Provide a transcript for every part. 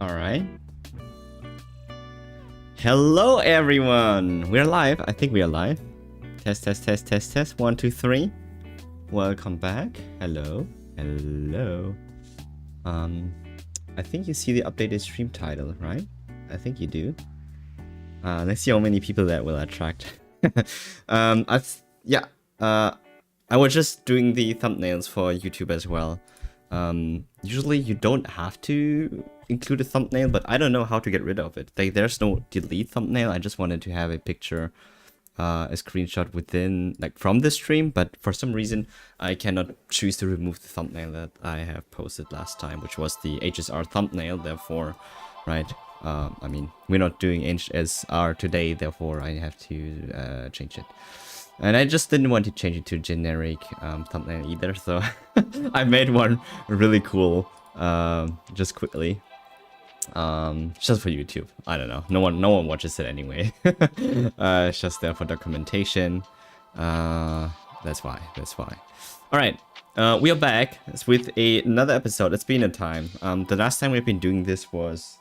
All right. Hello, everyone. We're live. I think we are live. Test, test, test, test, test. 1, 2, 3. Welcome back. Hello. Hello. I think you see the updated stream title, right? I think you do. Let's see how many people that will attract. I was just doing the thumbnails for YouTube as well. Usually you don't have to include a thumbnail, but I don't know how to get rid of it. There's no delete thumbnail. I just wanted to have a picture, a screenshot within, like, from the stream, but for some reason I cannot choose to remove the thumbnail that I have posted last time, which was the HSR thumbnail. Therefore, right, I mean, we're not doing HSR today, therefore I have to change it. And I just didn't want to change it to generic thumbnail either, so I made one really cool just quickly. Just for YouTube. I don't know. No one watches it anyway. It's just there for documentation. That's why. Alright. We are back with another episode. It's been a time. The last time we've been doing this was...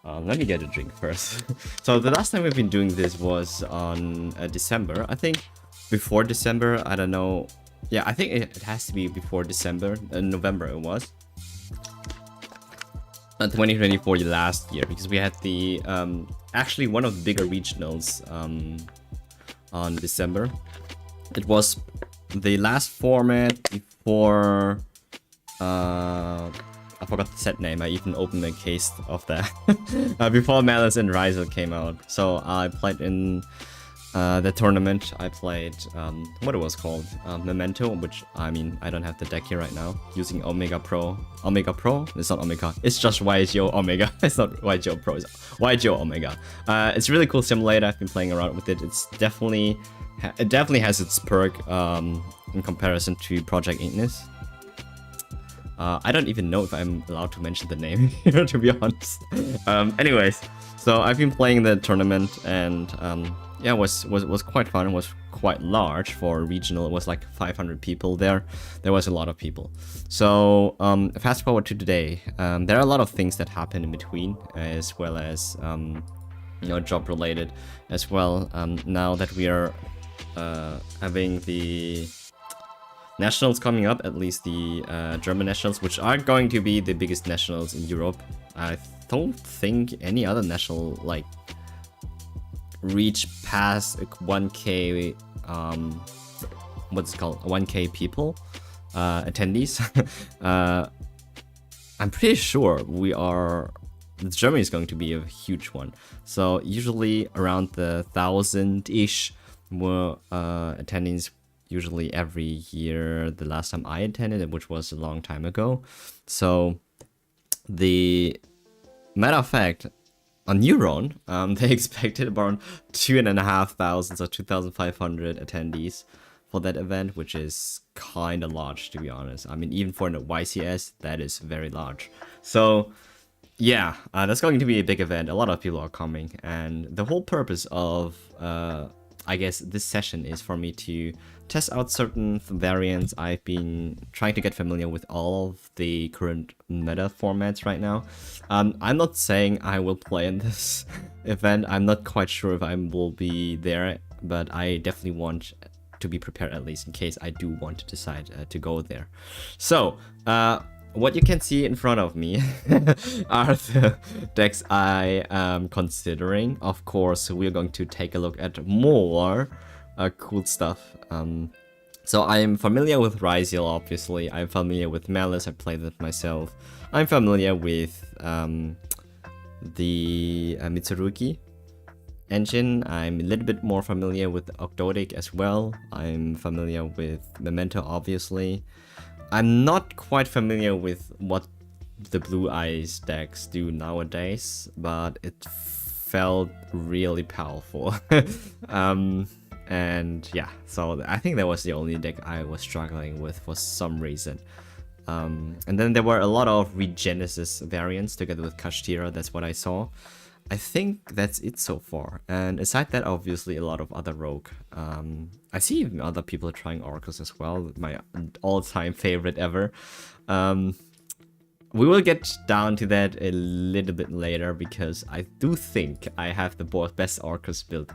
let me get a drink first. So the last time we've been doing this was on December. I think before December, I don't know. Yeah, I think it has to be before December. November it was. 2024 last year, because we had the actually one of the bigger regionals on December. It was the last format before I forgot the set name. I even opened a case of that before Malice and Rizel came out. So I played in the tournament. I played what it was called, Memento, which, I mean, I don't have the deck here right now, using Omega Pro. It's not Omega, it's just YGO Omega. It's not YGO Pro, it's YGO Omega. It's a really cool simulator. I've been playing around with it. It's definitely has its perk in comparison to Project Ignis. I don't even know if I'm allowed to mention the name here, to be honest. Anyways, so I've been playing the tournament, and yeah, it was quite fun. It was quite large for a regional. It was like 500 people there. There was a lot of people. So fast forward to today. There are a lot of things that happen in between, as well as you know, job related as well. Now that we are having the nationals coming up, at least the German nationals, which are going to be the biggest nationals in Europe. I don't think any other national like reach past 1k what's it called, 1k people attendees. I'm pretty sure Germany is going to be a huge one, so usually around the 1,000-ish were attendings usually every year. The last time I attended it, which was a long time ago. So the matter of fact, on Neuron, they expected around 2,500 or 2,500 attendees for that event, which is kind of large, to be honest. I mean, even for the YCS, that is very large. So yeah, that's going to be a big event. A lot of people are coming, and the whole purpose of I guess this session is for me to test out certain variants. I've been trying to get familiar with all of the current meta formats right now. I'm not saying I will play in this event. I'm not quite sure if I will be there, but I definitely want to be prepared, at least in case I do want to decide to go there. So what you can see in front of me are the decks I am considering. Of course, we're going to take a look at more cool stuff. So I'm familiar with Ryziel, obviously. I'm familiar with Malice, I played it myself. I'm familiar with the Mitsurugi engine. I'm a little bit more familiar with Octodic as well. I'm familiar with Memento, obviously. I'm not quite familiar with what the Blue Eyes decks do nowadays, but it felt really powerful. And yeah, so I think that was the only deck I was struggling with for some reason. And then there were a lot of Regenesis variants together with Kashtira. That's what I saw. I think that's it so far. And aside that, obviously a lot of other rogue. I see even other people trying oracles as well. My all-time favorite ever. we will get down to that a little bit later, because I do think I have the best Arcus build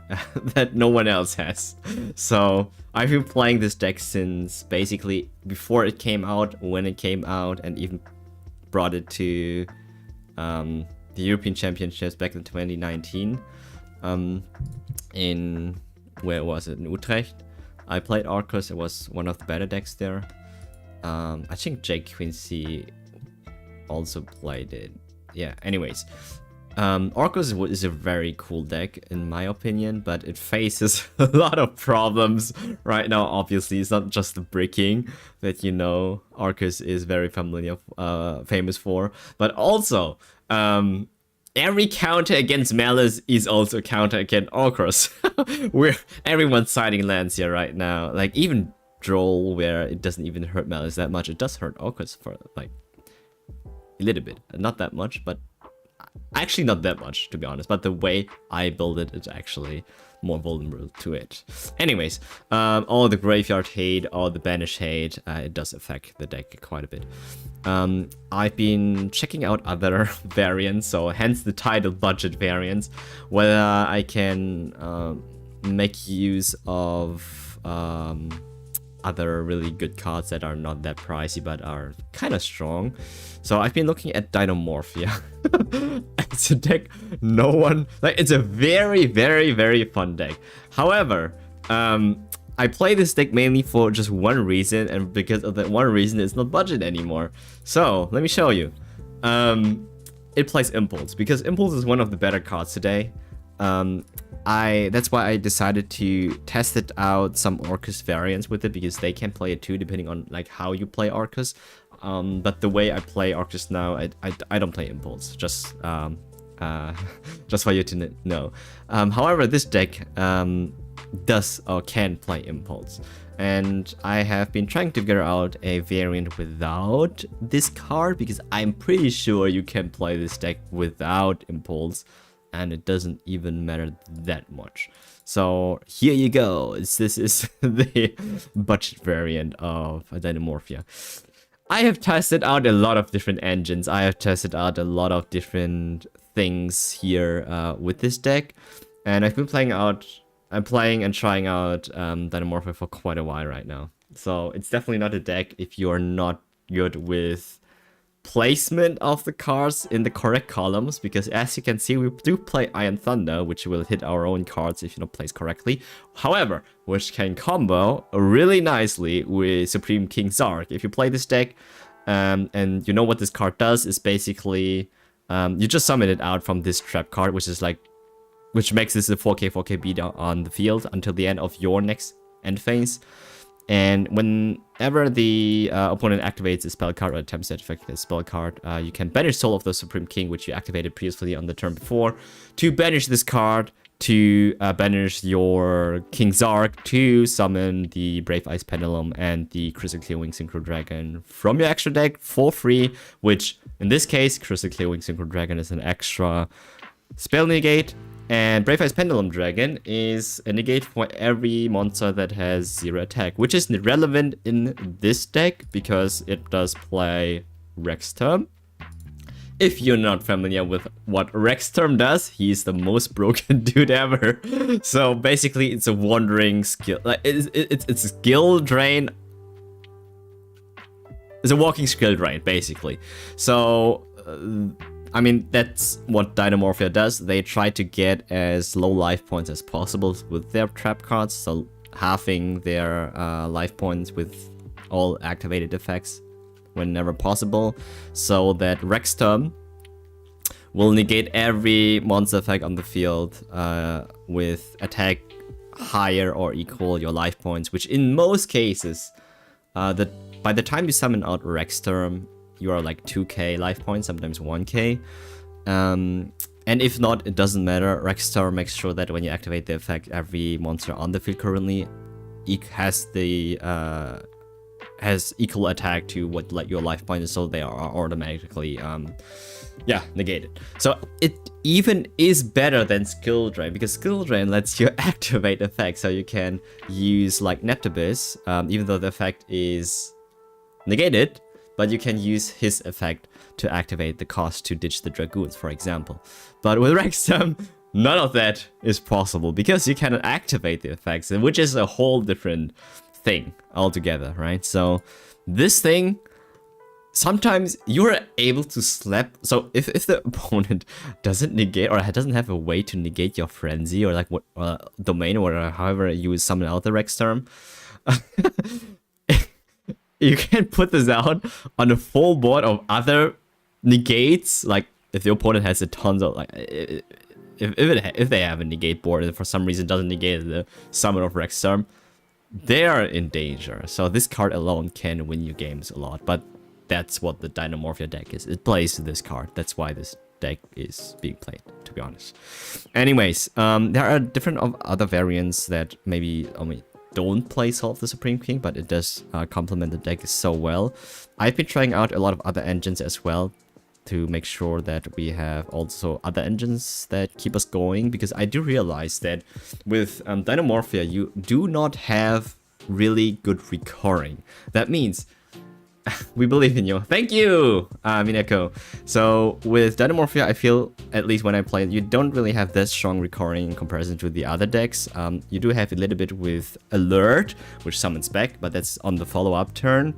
that no one else has. So I've been playing this deck since basically before it came out, when it came out, and even brought it to the European Championships back in 2019. In, where was it? In Utrecht. I played Arcus. It was one of the better decks there. I think Jake Quincy also played it. Yeah, anyways. Arcus is a very cool deck in my opinion, but it faces a lot of problems right now. Obviously, it's not just the bricking that, you know, Arcus is very famous for, but also every counter against Malice is also a counter against Arcus. Everyone's siding lands here right now. Like even Droll, where it doesn't even hurt Malice that much, it does hurt Arcus for like a little bit. Not that much, but actually not that much, to be honest. But the way I build it, it's actually more vulnerable to it. Anyways, all the graveyard hate, all the banish hate, it does affect the deck quite a bit. I've been checking out other variants, so hence the title budget variants, whether I can make use of other really good cards that are not that pricey but are kind of strong. So I've been looking at Dynamorphia. It's a deck no one like. It's a very, very, very fun deck. However, I play this deck mainly for just one reason, and because of that one reason, it's not budget anymore. So let me show you. It plays Impulse because Impulse is one of the better cards today. That's why I decided to test it out some Arcus variants with it, because they can play it too, depending on like how you play Arcus. But the way I play Arcus now, I don't play Impulse. Just for you to know. However, this deck does or can play Impulse, and I have been trying to figure out a variant without this card, because I'm pretty sure you can play this deck without Impulse, and it doesn't even matter that much. So here you go. This is the budget variant of Dynamorphia. I have tested out a lot of different engines. I have tested out a lot of different things here with this deck, and I've been playing and trying out Dynamorphia for quite a while right now. So it's definitely not a deck if you're not good with placement of the cards in the correct columns, because as you can see, we do play Iron Thunder, which will hit our own cards if you don't place correctly. However, which can combo really nicely with Supreme King Zark. If you play this deck, and you know what this card does, is basically you just summon it out from this trap card, which makes this a 4k beat on the field until the end of your next end phase. And whenever the opponent activates a spell card or attempts to activate a spell card, you can banish Soul of the Supreme King, which you activated previously on the turn before, to banish this card, to banish your King Zark, to summon the Brave Ice Pendulum and the Crystal Clear Wing Synchro Dragon from your extra deck for free, which in this case, Crystal Clear Wing Synchro Dragon is an extra spell negate. And Brave Ice Pendulum Dragon is a negate for every monster that has 0 attack, which is relevant in this deck because it does play Rexterm. If you're not familiar with what Rexterm does, he's the most broken dude ever. So basically, it's a wandering skill. Like it's a skill drain. It's a walking skill drain, basically. So. I mean, that's what Dynamorphia does. They try to get as low life points as possible with their trap cards, so halving their life points with all activated effects whenever possible, so that Rexterm will negate every monster effect on the field with attack higher or equal your life points, which in most cases, by the time you summon out Rexterm, you are like 2k life points, sometimes 1k. And if not, it doesn't matter. Rexstar makes sure that when you activate the effect, every monster on the field currently has equal attack to what your life point is, so they are automatically negated. So it even is better than Skill Drain, because Skill Drain lets you activate effects, so you can use like Neptibus, even though the effect is negated. but you can use his effect to activate the cost to ditch the Dragoons, for example. But with Rexstam, none of that is possible because you cannot activate the effects, which is a whole different thing altogether, right? So this thing, sometimes you're able to slap. So if the opponent doesn't negate or doesn't have a way to negate your frenzy or like what domain or however you summon out the Rex term, you can put this out on a full board of other negates. Like if the opponent has a tons of like if they have a negate board and for some reason doesn't negate the summon of Rex term, they are in danger. So this card alone can win you games a lot, but that's what the Dynamorphia deck is. It plays this card. That's why this deck is being played, to be honest. Anyways, there are different other variants that maybe only don't play Soul of the Supreme King, but it does complement the deck so well. I've been trying out a lot of other engines as well to make sure that we have also other engines that keep us going, because I do realize that with Dynamorphia, you do not have really good recurring. That means we believe in you. Thank you, Mineko. So with Dynamorphia, I feel, at least when I play it, you don't really have that strong recurring in comparison to the other decks. You do have a little bit with Alert, which summons back, but that's on the follow-up turn.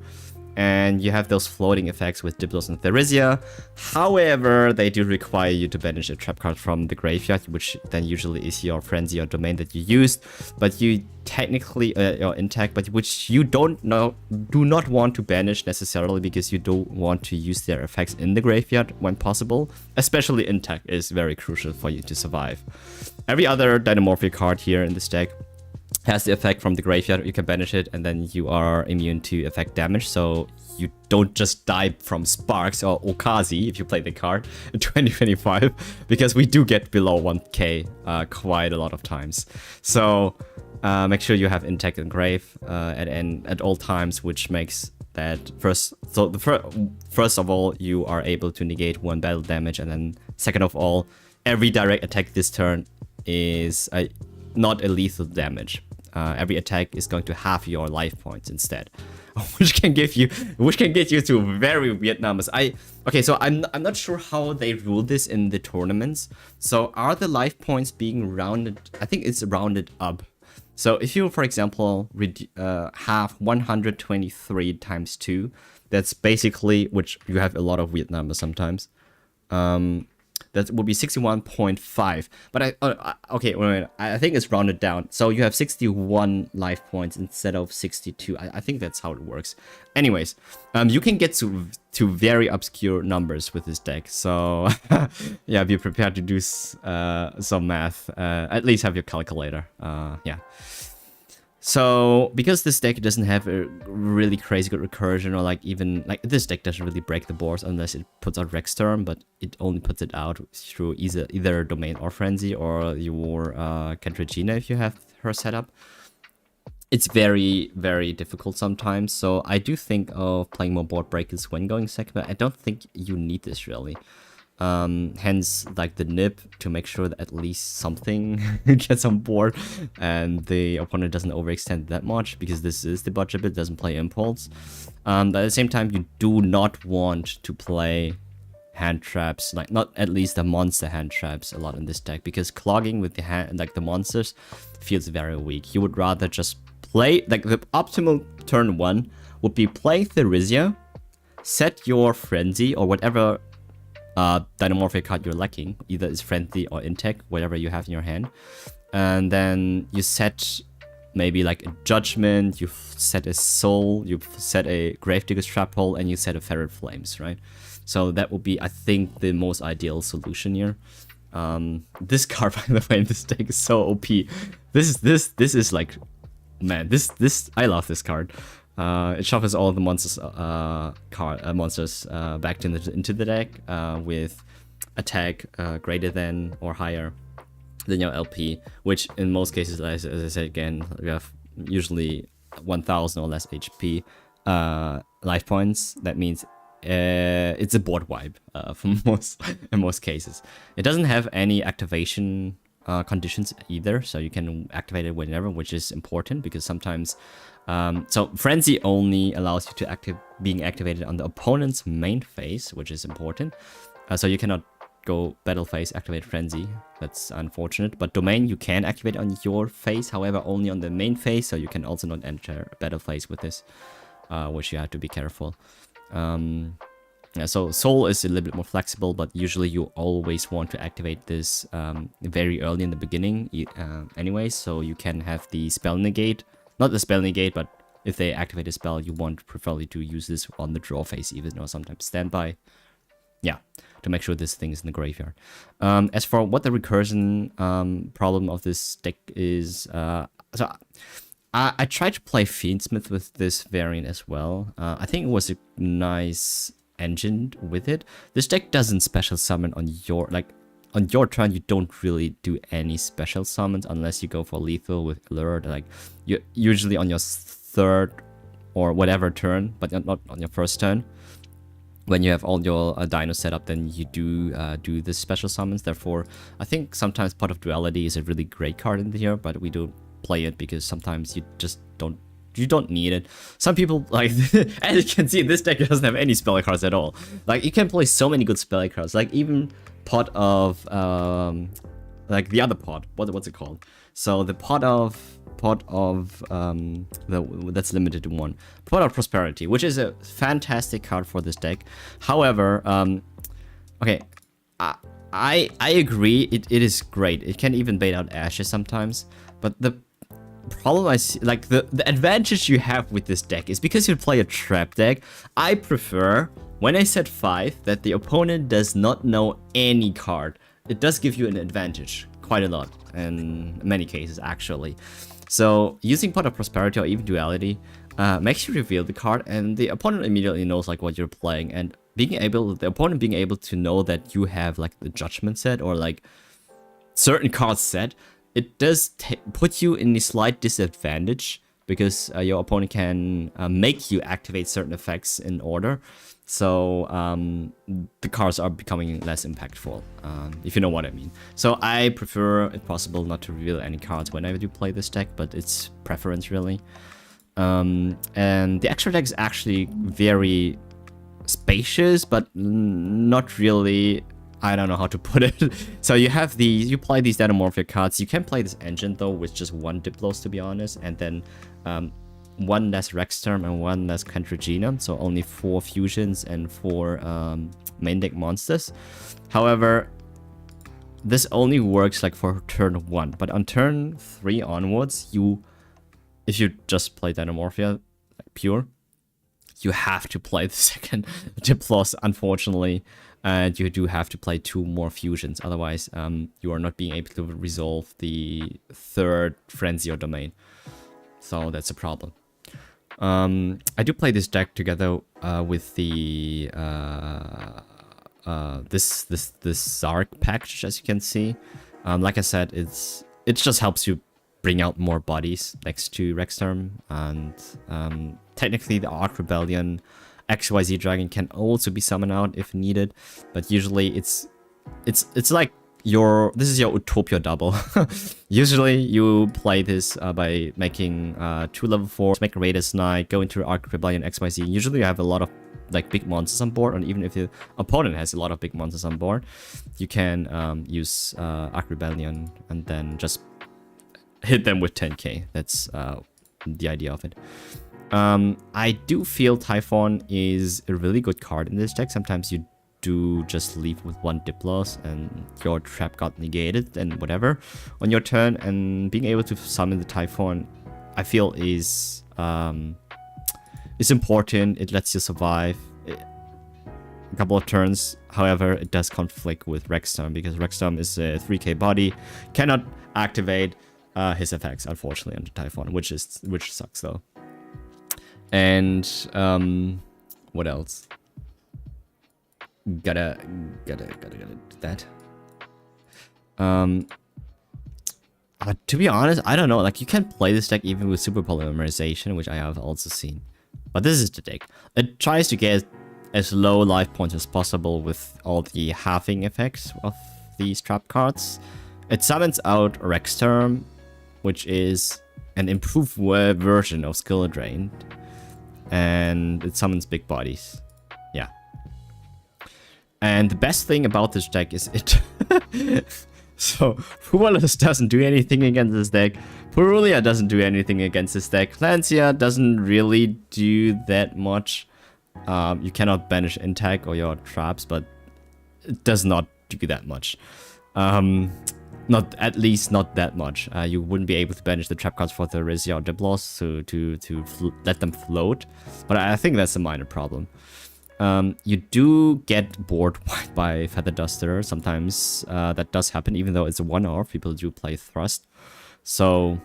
And you have those floating effects with Diplos and Therizia. However, they do require you to banish a trap card from the graveyard, which then usually is your frenzy or domain that you used. But you technically are intact, but which you do not want to banish necessarily, because you don't want to use their effects in the graveyard when possible. Especially intact is very crucial for you to survive. Every other Dynamorphia card here in this deck has the effect from the graveyard. You can banish it and then you are immune to effect damage, so you don't just die from Sparks or Okazi if you play the card in 2025, because we do get below 1k quite a lot of times. So make sure you have intact and grave at all times, which makes that first of all you are able to negate one battle damage, and then second of all, every direct attack this turn is not a lethal damage. Every attack is going to halve your life points instead, which can get you to very weird numbers. Okay, so I'm not sure how they rule this in the tournaments. So are the life points being rounded? I think it's rounded up. So if you, for example, have 123 times 2, that's basically, which you have a lot of weird numbers sometimes. That would be 61.5. But okay, wait, I think it's rounded down. So you have 61 life points instead of 62. I think that's how it works. Anyways, you can get to very obscure numbers with this deck. So yeah, be prepared to do some math. At least have your calculator. Yeah. So, because this deck doesn't have a really crazy good recursion, or like even, like this deck doesn't really break the boards unless it puts out Rex Term, but it only puts it out through either Domain or Frenzy or your Kentragina if you have her set up. It's very, very difficult sometimes, so I do think of playing more board breakers when going second, but I don't think you need this really. Hence, like the nib to make sure that at least something gets on board and the opponent doesn't overextend that much, because this is the budget bit, doesn't play impulse. But at the same time, you do not want to play hand traps, like not at least the monster hand traps a lot in this deck, because clogging with the hand, like the monsters, feels very weak. You would rather just play, like the optimal turn 1 would be play Therizia, set your Frenzy or whatever Dynamorphic card you're lacking, either is Frenzy or Intech, whatever you have in your hand, and then you set maybe like a Judgment, you set a Soul, you set a Gravedigger's Trap Hole, and you set a Ferret Flames, right? So that would be, I think, the most ideal solution here. This card, by the way, in this deck is so OP. This is like, man, this I love this card. It shuffles all the monsters back into the deck with attack greater than or higher than your LP, which in most cases, as I said again, we have usually 1000 or less HP life points. That means it's a board wipe in most cases. It doesn't have any activation conditions either, so you can activate it whenever, which is important because sometimes so Frenzy only allows you to being activated on the opponent's main phase, which is important. So you cannot go battle phase, activate Frenzy. That's unfortunate. But Domain you can activate on your phase, however only on the main phase, so you can also not enter battle phase with this, which you have to be careful. Yeah, so Soul is a little bit more flexible, but usually you always want to activate this very early in the beginning anyway, so you can have the spell negate. Not the spell negate, but if they activate a spell, you want preferably to use this on the draw phase even, or sometimes standby. Yeah, to make sure this thing is in the graveyard. As for what the recursion problem of this deck is, so I tried to play Fiendsmith with this variant as well. I think it was a nice engine with it. This deck doesn't special summon on your on your turn. You don't really do any special summons unless you go for lethal with alert. Like you usually on your third or whatever turn, but not on your first turn. When you have all your dino set up, then you do the special summons. Therefore, I think sometimes Pot of Duality is a really great card in here, but we don't play it because sometimes you just don't need it. Some people, like, as you can see, this deck doesn't have any spell cards at all. Like, you can play so many good spell cards. Like, even Pot of, like, the other pot. What's it called? So, the Pot of, that's limited to one. Pot of Prosperity, which is a fantastic card for this deck. However, okay, I agree, it is great. It can even bait out Ashes sometimes, but the problem I see, like the advantage you have with this deck is because you play a trap deck. I prefer, when I set 5, that the opponent does not know any card. It does give you an advantage, quite a lot, in many cases actually. So using Pot of Prosperity or even Duality makes you reveal the card, and the opponent immediately knows like what you're playing, and the opponent being able to know that you have like the Judgment set or like certain cards set, it does put you in a slight disadvantage because your opponent can make you activate certain effects in order. So the cards are becoming less impactful, if you know what I mean. So I prefer, if possible, not to reveal any cards whenever you play this deck, but it's preference really. And the extra deck is actually very spacious, but not really. I don't know how to put it. So you have you play these Denomorphia cards. You can play this engine though with just 1 Diplos, to be honest, and then 1 less Rexterm and 1 less Cantragena, so only 4 fusions and 4 main deck monsters. However, this only works like for turn 1, but on turn 3 onwards, if you just play Denomorphia like pure, you have to play the second Diplos, unfortunately, and you do have to play 2 more fusions. Otherwise, you are not being able to resolve the third Frenzy or Domain. So that's a problem. I do play this deck together with the this Zark package, as you can see. Like I said, it just helps you bring out more bodies next to Rexterm, and technically the Arc Rebellion XYZ Dragon can also be summoned out if needed, but usually it's like this is your Utopia double. Usually you play this by making 2 level 4s, make a Raiders Knight, go into Arc Rebellion XYZ. Usually you have a lot of like big monsters on board, and even if your opponent has a lot of big monsters on board, you can use Arc Rebellion and then just hit them with 10k. That's the idea of it. I do feel Typhon is a really good card in this deck. Sometimes you do just leave with 1 Diplos and your trap got negated and whatever on your turn, and being able to summon the Typhon, I feel is important. It lets you survive a couple of turns. However, it does conflict with Rexterm because Rexterm is a 3k body, cannot activate his effects, unfortunately, on the Typhon, which sucks though. And what else? Gotta do that. To be honest, I don't know. Like, you can play this deck even with Super Polymerization, which I have also seen. But this is the deck. It tries to get as low life points as possible with all the halving effects of these trap cards. It summons out Rexterm, which is an improved version of Skill Drained. And it summons big bodies. Yeah. And the best thing about this deck is it... So, Fuwalos doesn't do anything against this deck. Purulia doesn't do anything against this deck. Lancia doesn't really do that much. You cannot banish Intag or your traps, but it does not do that much. At least not that much. You wouldn't be able to banish the trap cards for the Rezia or Diplos to let them float. But I think that's a minor problem. You do get bored by Feather Duster. Sometimes that does happen, even though it's a one-off. People do play Thrust. So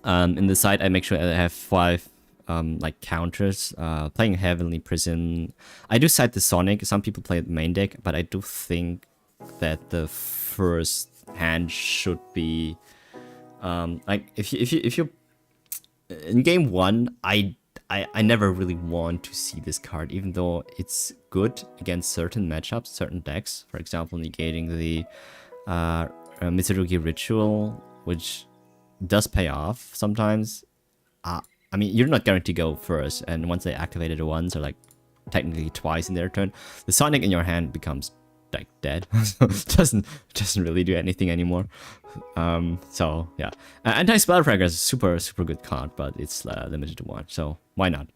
in the side, I make sure I have 5 like counters. Playing Heavenly Prison. I do side the Sonic. Some people play the main deck, but I do think that the first hand should be like if you in game 1, I never really want to see this card, even though it's good against certain matchups, certain decks. For example, negating the Mitsurugi Ritual, which does pay off sometimes. I mean, you're not guaranteed to go first, and once they activate it once, or like technically twice in their turn, the Sonic in your hand becomes like dead. So it doesn't really do anything anymore. So yeah, Anti-Spell Fragger is a super good card, but it's limited to 1, so why not?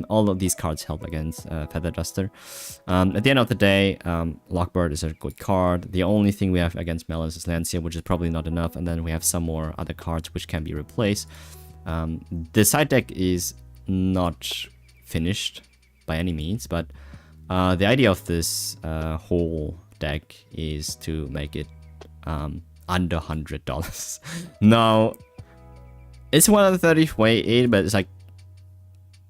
All of these cards help against Feather Duster. At the end of the day, Lockbird is a good card. The only thing we have against Melons is Lancia, which is probably not enough, and then we have some more other cards which can be replaced. The side deck is not finished by any means, but the idea of this whole deck is to make it under $100. Now, it's 130 way, but it's like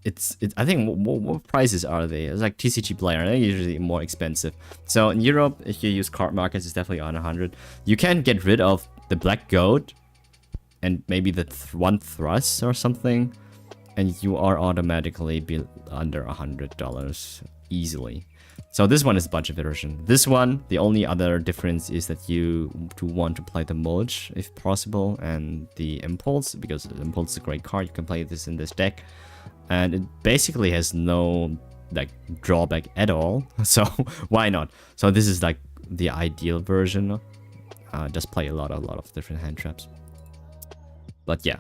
it's I think what prices are they? It's like TCG player. They're usually more expensive. So in Europe, if you use card markets, it's definitely on 100. You can get rid of the Black Goat and maybe the one Thrust or something, and you are automatically under $100 easily. So this one is budget version. This one, the only other difference is that you do want to play the Mulch if possible, and the Impulse, because the Impulse is a great card. You can play this in this deck, and it basically has no like drawback at all. So why not? So this is like the ideal version. Just play a lot of different hand traps. But yeah.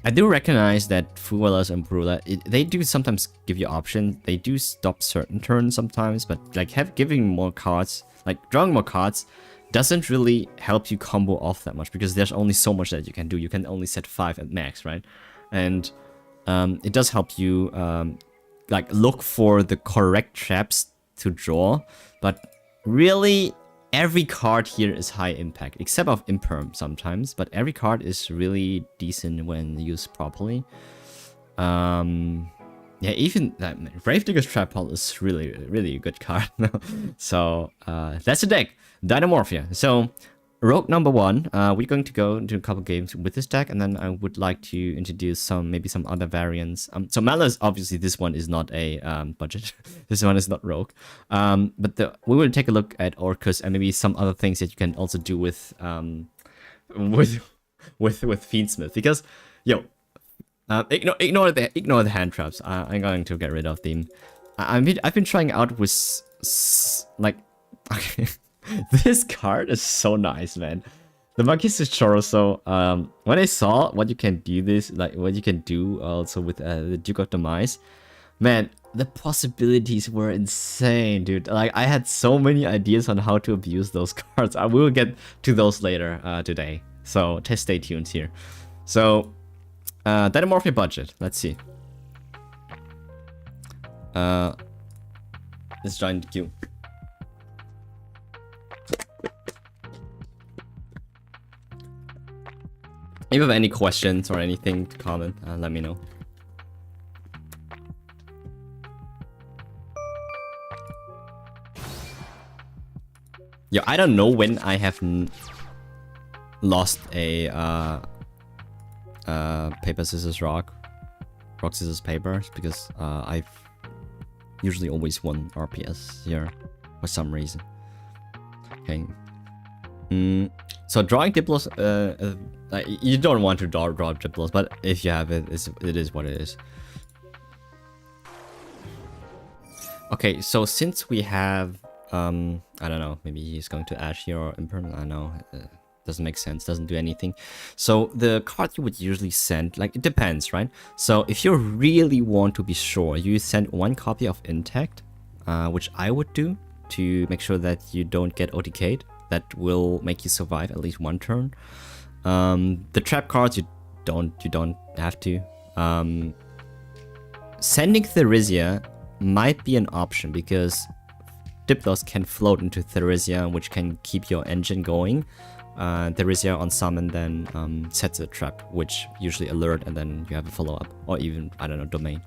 I do recognize that Fuwalos and Brula, they do sometimes give you options. They do stop certain turns sometimes, but like giving more cards, like drawing more cards, doesn't really help you combo off that much, because there's only so much that you can do. You can only set 5 at max, right? And it does help you like look for the correct traps to draw, but really every card here is high impact, except of Imperm sometimes, but every card is really decent when used properly. Yeah, even Gravedigger's Trap Hole is really a good card. So that's the deck, Dynamorphia. So Rogue number 1, we're going to go into a couple games with this deck, and then I would like to introduce maybe some other variants. So Malus, obviously this one is not a budget. This one is not Rogue. But we will take a look at Orcus and maybe some other things that you can also do with Fiendsmith, because ignore the hand traps. I'm going to get rid of them. I've been trying out with like okay. This card is so nice, man. The Marquis Choroso. When I saw what you can do also with the Duke of Demise, man, the possibilities were insane, dude. Like, I had so many ideas on how to abuse those cards. I will get to those later today, so just stay tuned here. So, Dynamorphia budget. Let's see. Let's join the queue. If you have any questions or anything to comment, let me know. Yo, I don't know when I have lost a paper, scissors, rock, scissors, paper, because I've usually always won RPS here for some reason. Okay. So drawing Diplos, you don't want to draw Diplos, but if you have it, it is what it is. Okay, so since we have, I don't know, maybe he's going to Ash here or Impermanent, I know, doesn't make sense, doesn't do anything. So the card you would usually send, like, it depends, right? So if you really want to be sure, you send 1 copy of Intact, which I would do, to make sure that you don't get OTK'd. That will make you survive at least 1 turn. The trap cards, you don't have to. Sending Therizia might be an option because Diplos can float into Therizia, which can keep your engine going. Therizia on summon then sets a trap, which usually alert, and then you have a follow-up, or even, I don't know, domain.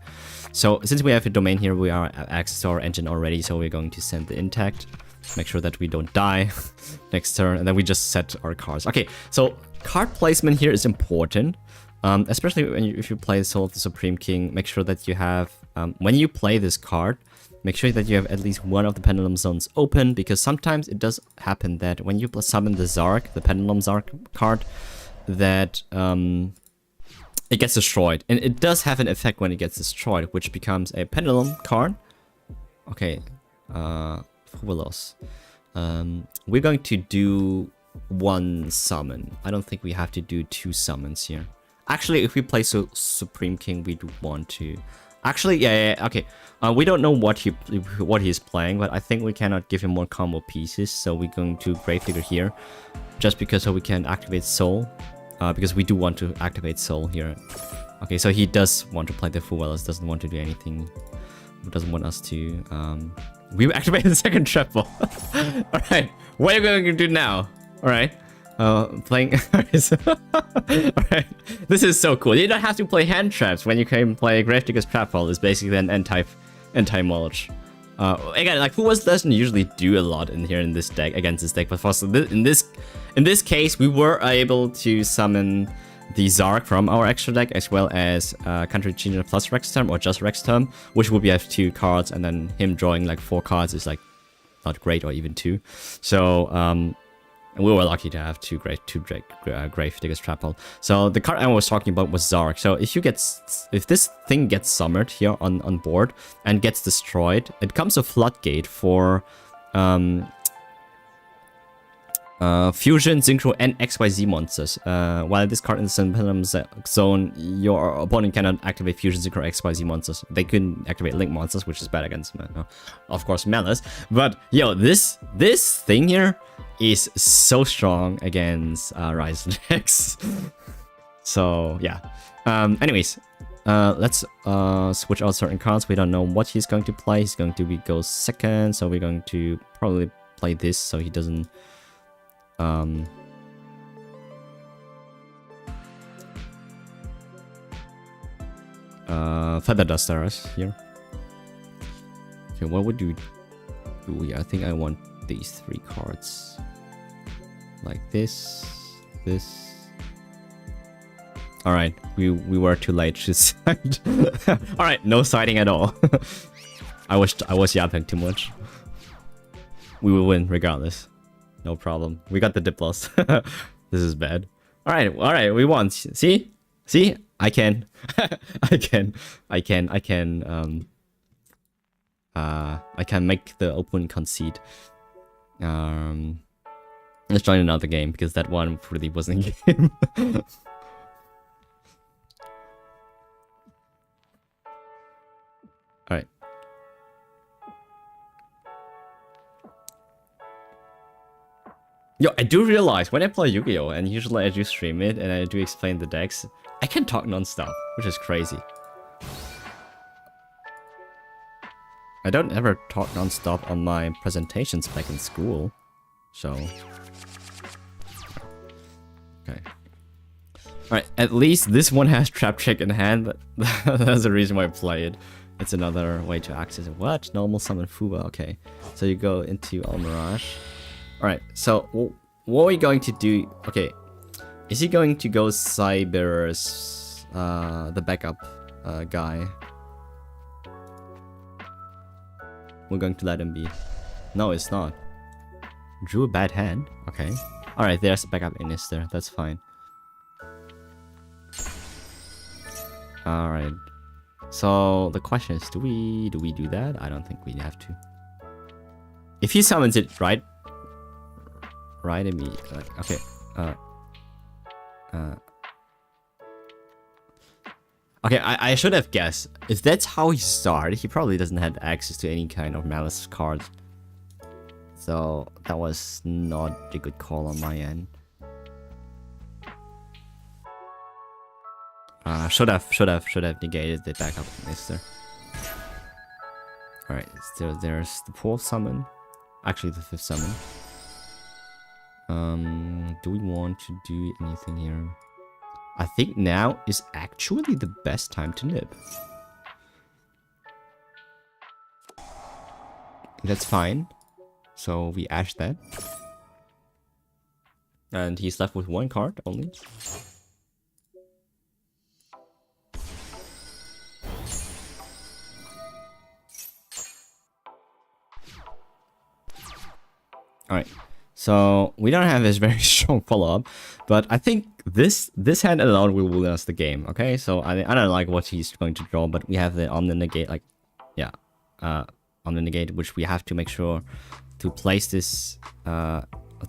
So since we have a domain here, we are access to our engine already, so we're going to send the Intact. Make sure that we don't die next turn, and then we just set our cards. Okay, so card placement here is important, especially if you play Soul of the Supreme King. Make sure that you have, when you play this card, make sure that you have at least 1 of the Pendulum Zones open, because sometimes it does happen that when you summon the Zark, the Pendulum Zark card, that it gets destroyed. And it does have an effect when it gets destroyed, which becomes a Pendulum card. Okay, Willows. We're going to do 1 summon. I don't think we have to do 2 summons here. Actually, if we play Supreme King, we do want to. Actually, yeah, okay. We don't know what he's playing, but I think we cannot give him more combo pieces. So we're going to Gravedigger here, just because so we can activate Soul, because we do want to activate Soul here. Okay, so he does want to play the Fuelos, doesn't want to do anything. Doesn't want us to. We activated the second trap ball. Alright, what are you going to do now? Alright. Playing. Alright. This is so cool. You don't have to play hand traps when you can play Gravedigger's Trap Ball. It's basically an anti-mulch. Again, like Fuwas doesn't usually do a lot in here in this deck against this deck, but for in this case, we were able to summon the Zark from our extra deck, as well as Country Genius plus Rex Term, or just Rex Term, which will be have 2 cards, and then him drawing like 4 cards is like not great, or even 2. So we were lucky to have 2 Gravedigger's Trap Hole. So the card I was talking about was Zark. So if this thing gets summoned here on board and gets destroyed, it becomes a floodgate for Fusion, Synchro, and XYZ monsters. While this card is in the Pendulum Zone, your opponent cannot activate Fusion, Synchro, XYZ monsters. They couldn't activate Link monsters, which is bad against, of course, Malice. But yo, this thing here is so strong against Rise decks. So yeah. Anyways, let's switch out certain cards. We don't know what he's going to play. He's going to go second, so we're going to probably play this so he doesn't. Feather Dusters here. Okay, what would you do? Yeah, I think I want these 3 cards. Like this. Alright, we were too late to side. Alright, no siding at all. I was yapping too much. We will win regardless. No problem. We got the Diplos. This is bad. Alright, we won. See? I can make the opponent concede. Let's join another game because that one really wasn't a game. Alright. Yo, I do realize when I play Yu-Gi-Oh! And usually I do stream it and I do explain the decks, I can talk non-stop, which is crazy. I don't ever talk non-stop on my presentations back in school, so... Okay. Alright, at least this one has Trap Trick in hand. That's the reason why I play it. It's another way to access it. What? Normal summon Fuba, okay. So you go into Almirage. Alright, so what are we going to do? Okay, is he going to go Cyber's, the backup guy? We're going to let him be. No, it's not. Drew a bad hand. Okay. Alright, there's a backup Minister. That's fine. Alright. So the question is, do we do that? I don't think we have to. If he summons it right at me, like, okay. Okay, I should have guessed. If that's how he started, he probably doesn't have access to any kind of Malice cards. So that was not a good call on my end. Should have negated the backup Mister. Alright, so there's the 4th summon. Actually the 5th summon. Do we want to do anything here? I think now is actually the best time to nib. That's fine. So we ash that. And he's left with 1 card only. Alright. So we don't have this very strong follow-up, but I think this hand alone will win us the game. Okay, so I don't like what he's going to draw, but we have the Omni Negate, like, yeah, Omni Negate, which we have to make sure to place this,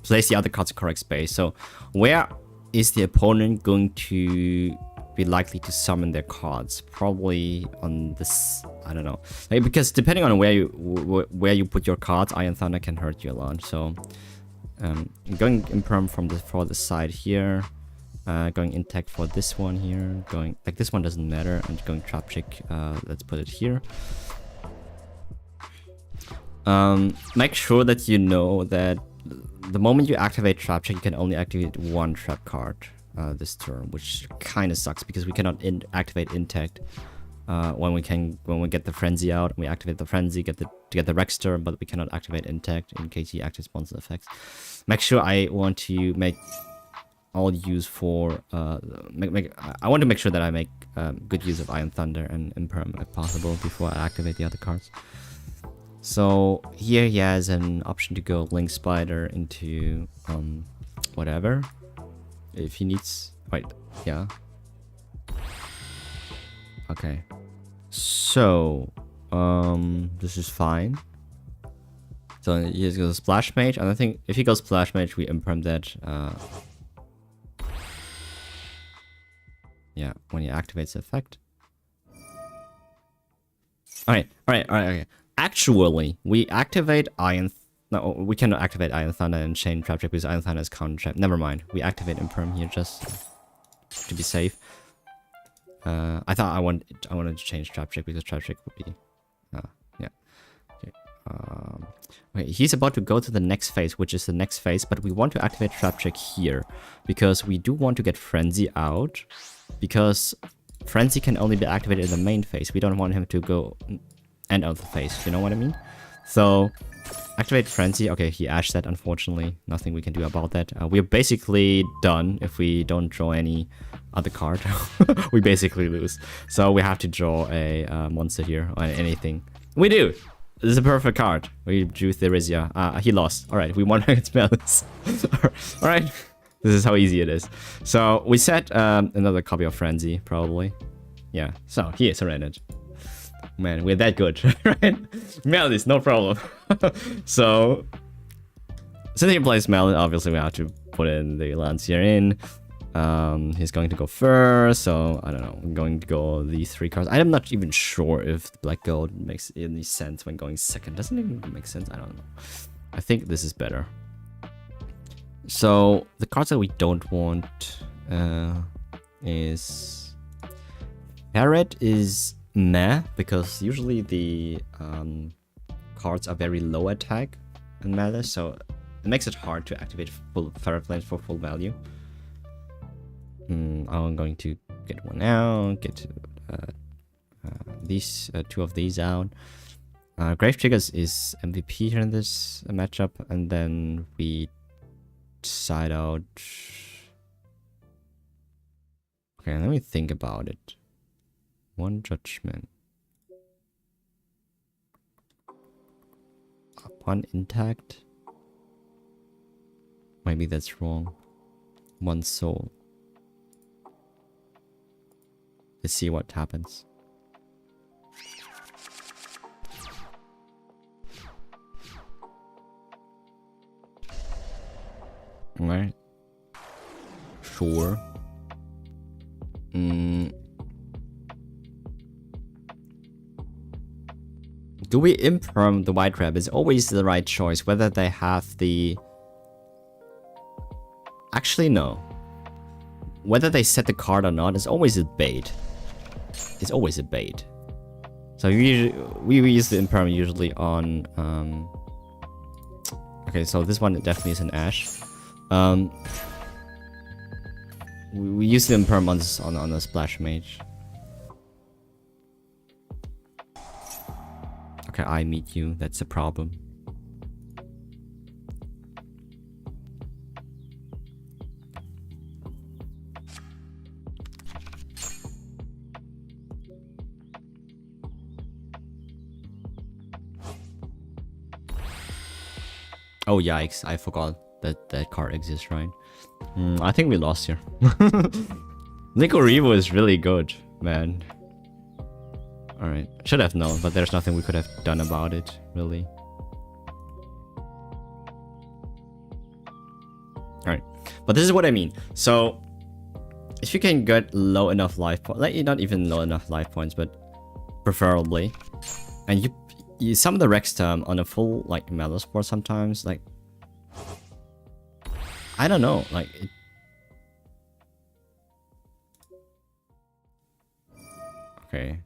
place the other cards in correct space. So where is the opponent going to be likely to summon their cards? Probably on this, I don't know, like, because depending on where you put your cards, Iron Thunder can hurt you a lot. So. Going Imperm from the side here, going Intact for this one here, going like this one doesn't matter, and going Trapchick, let's put it here. Make sure that you know that the moment you activate Trapchick, you can only activate 1 trap card this turn, which kind of sucks because we cannot activate Intact when we get the Frenzy out. We activate the Frenzy, get the Rexter, but we cannot activate Intact in case he activates monster effects. Make sure I want to make all use for I want to make sure that I make good use of Iron Thunder and Imperm if possible before I activate the other cards. So here he has an option to go Link Spider into whatever if he needs. Wait, yeah. Okay. So this is fine. So he goes Splash Mage, and I think if he goes Splash Mage, we Imperm that. Yeah, when he activates the effect. Alright, okay. Actually, we activate Iron... No, we cannot activate Iron Thunder and Chain Traptrap because Iron Thunder is counter trap. Never mind, we activate Imperm here just to be safe. I thought I wanted to change Traptrick because Traptrick would be, yeah. Okay. Okay, he's about to go to the next phase, which is the next phase, but we want to activate Traptrick here because we do want to get Frenzy out, because Frenzy can only be activated in the main phase. We don't want him to go end of the phase. You know what I mean? So activate Frenzy. Okay, he ashed that. Unfortunately, nothing we can do about that. We're basically done if we don't draw any other card. We basically lose. So we have to draw a monster here or anything. We do. This is a perfect card. We drew Therizia. He lost. All right, we won against Malice. All right, this is how easy it is. So we set another copy of Frenzy, probably. Yeah. So he surrendered. Man, we're that good, right? Malice, no problem. So since he plays Malice, obviously we have to put in the Lancier in. He's going to go first, so I don't know. I'm going to go these 3 cards. I'm not even sure if the Black Gold makes any sense when going second. Doesn't it even make sense? I don't know. I think this is better. So the cards that we don't want is Parrot is meh, because usually the cards are very low attack in Malice, so it makes it hard to activate full Ferret Flames for full value. I'm going to get one out, get these 2 of these out. Grave Triggers is MVP here in this matchup, and then we side out. Okay, let me think about it. 1 Judgment. 1 Intact. Maybe that's wrong. 1 soul. Let's see what happens. Alright. Sure. Do we imperm the white crab? It's always the right choice. Whether they have the... Actually, no. Whether they set the card or not is always a bait. It's always a bait. So we use the imperm usually on... Okay, so this one definitely is an ash. We use the imperm on the splash mage. Okay, I meet you. That's a problem. Oh yikes! I forgot that that card exists, right? I think we lost here. Nico Revo is really good, man. Alright, should have known, but there's nothing we could have done about it, really. Alright, but this is what I mean. So, if you can get low enough life points, like not even low enough life points, but preferably, and you summon the Rex term on a full like Mallow Spore sometimes, like I don't know, like it, okay.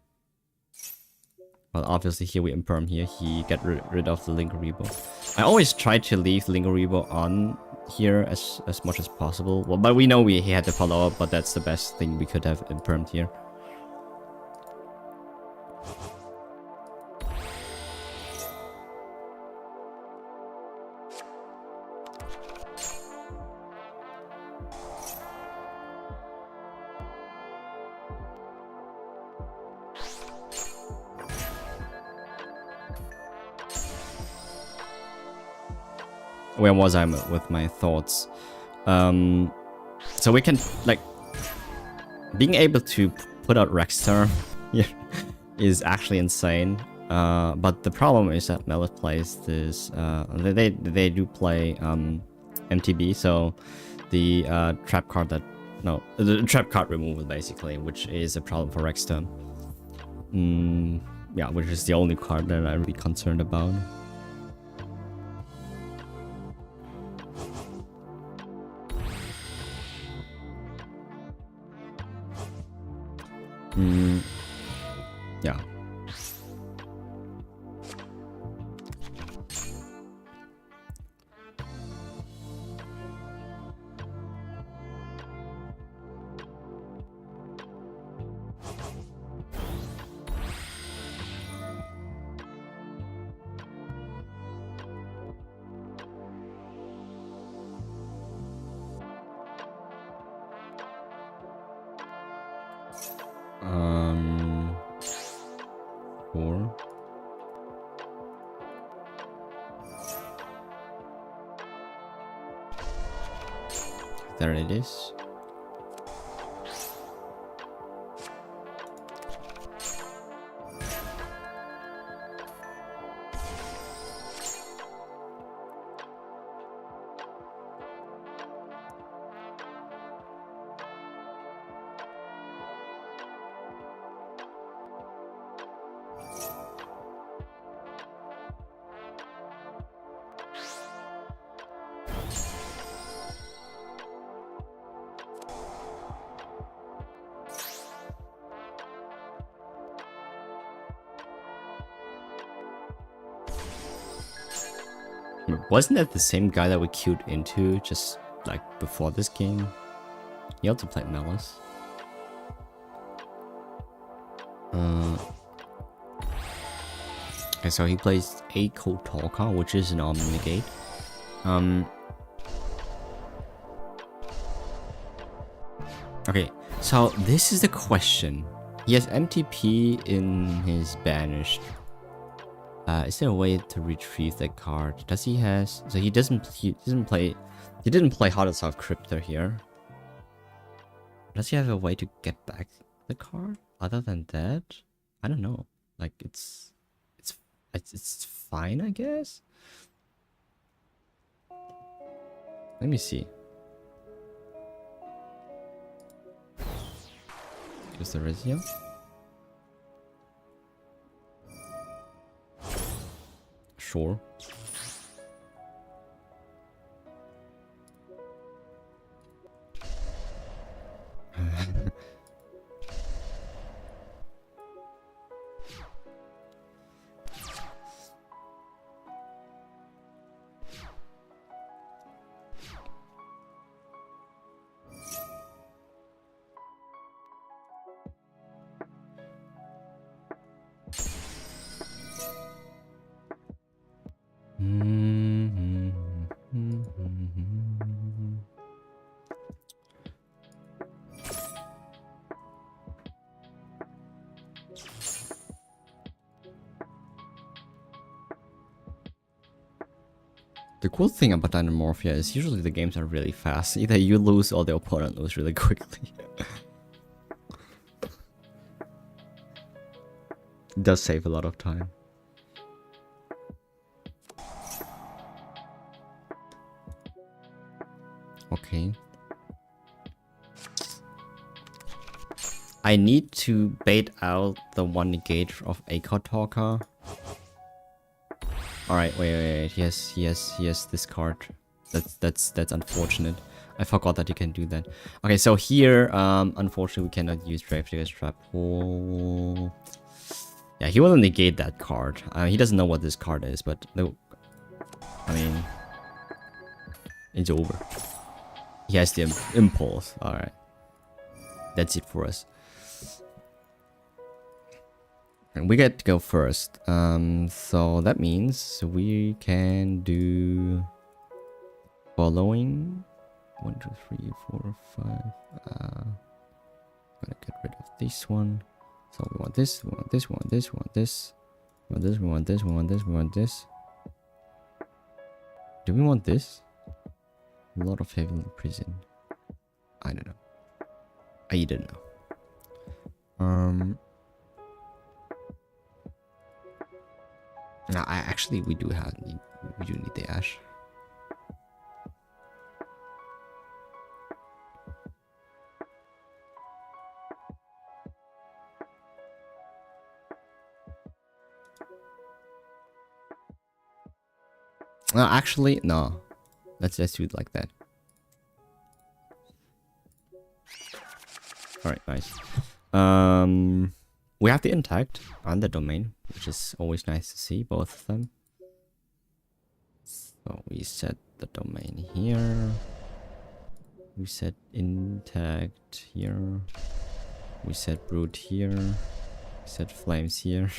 Well, obviously here we imperm here, he get rid of the Lingo Rebo. I always try to leave Lingo Rebo on here as much as possible. Well, but we know he had to follow up, but that's the best thing we could have impermed here. Where was I with my thoughts? So we can, like, being able to put out Rexter here is actually insane. But the problem is that Melith plays this, they do play MTB, so the trap card that, no, the trap card removal basically, which is a problem for Rexter. Yeah, which is the only card that I'm really concerned about. Yeah. Four. There it is. Wasn't that the same guy that we queued into just like before this game? He also played Malice. Okay, so he plays a Kotalka, which is an Omnigate. Okay, so this is the question. He has MTP in his banished. Is there a way to retrieve that card? Does he has? So he doesn't play He didn't play How to Solve Crypto here. Does he have a way to get back the card? Other than that, I don't know. Like it's fine, I guess. Let me see. Use the resume. Sure. The cool thing about Dynamorphia is usually the games are really fast. Either you lose or the opponent loses really quickly. It does save a lot of time. Okay. I need to bait out the one negate of Acor Talker. Alright, wait. He has this card. That's unfortunate. I forgot that you can do that. Okay, so here, unfortunately, we cannot use Gravedigger's Trap. Oh. Yeah, he will negate that card. He doesn't know what this card is, but no. I mean, it's over. He has the impulse. Alright. That's it for us. And we get to go first. So that means we can do following 1, 2, 3, 4, 5. Gonna get rid of this one. So we want this, we want this, we want this, we want this. We want this, we want this, we want this, we want this. Do we want this? A lot of heavenly prison. I don't know. I don't know. Now, we do need the ash. No, actually, no. Let's just do it like that. All right, nice. We have the intact on the domain, which is always nice to see, both of them. So we set the domain here. We set intact here. We set brood here. We set flames here.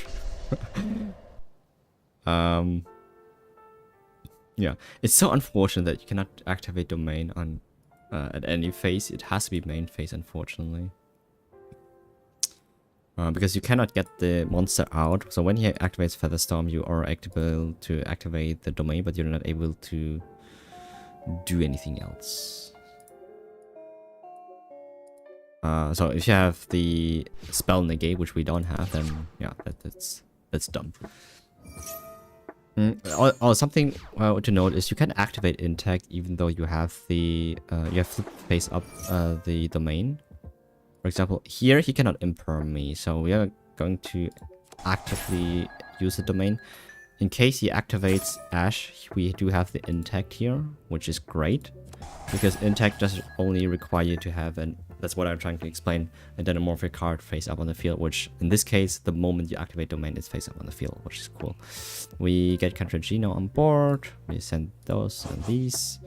Yeah, it's so unfortunate that you cannot activate domain on at any phase. It has to be main phase, unfortunately. Because you cannot get the monster out. So when he activates Featherstorm, you are able to activate the domain, but you're not able to do anything else. So if you have the spell negate, which we don't have, then yeah, that's dumb. Something to note is you can activate intact even though you have the you have flipped face up the domain. For example, here he cannot imperm me, so we are going to actively use the domain. In case he activates Ash, we do have the intact here, which is great, because intact doesn't only require you to have an, that's what I'm trying to explain, a Dynamorphic card face up on the field, which in this case, the moment you activate domain, it's face up on the field, which is cool. We get Contra Geno on board, we send those and these.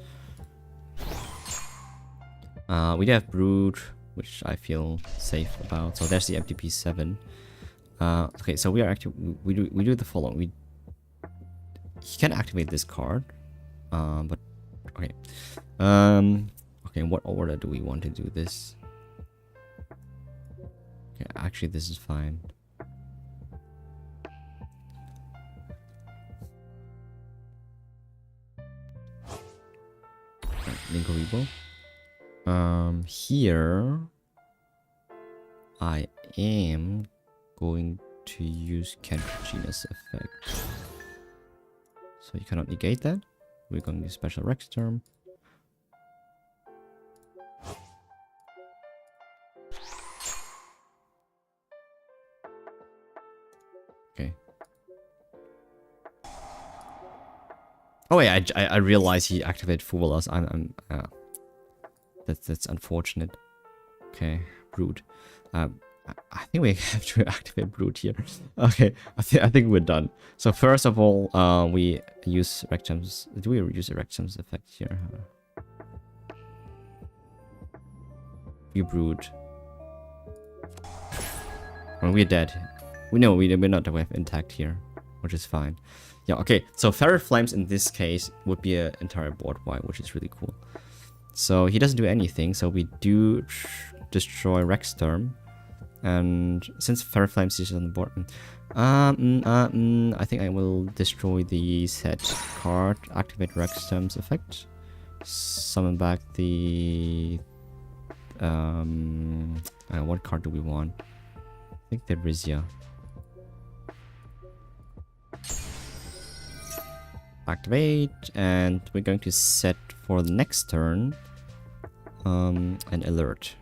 We do have Brood, which I feel safe about. So there's the MTP7. Okay, so we are actually we do the following. He can activate this card, but okay. Okay, in what order do we want to do this? Okay, actually this is fine. Linkuribo. Here I am going to use Cantrogenius effect. So you cannot negate that. We're going to use special Rex term. Okay. Oh yeah, I realized he activated Fuvolas. That's unfortunate. Okay, Brood. I think we have to activate Brood here. Okay, I think we're done. So first of all, we use Rectum's. Do we use a Rectum's effect here? We Brood. Well, we're dead. We know we're not intact here, which is fine. Yeah, okay. So Ferret Flames in this case would be an entire board wide, which is really cool. So he doesn't do anything. So we do destroy Rexstorm. And since Ferret Flames is on the board, I think I will destroy the set card, activate Rexstorm's effect, summon back the what card do we want? I think the Rizia. Activate, and we're going to set for the next turn an alert.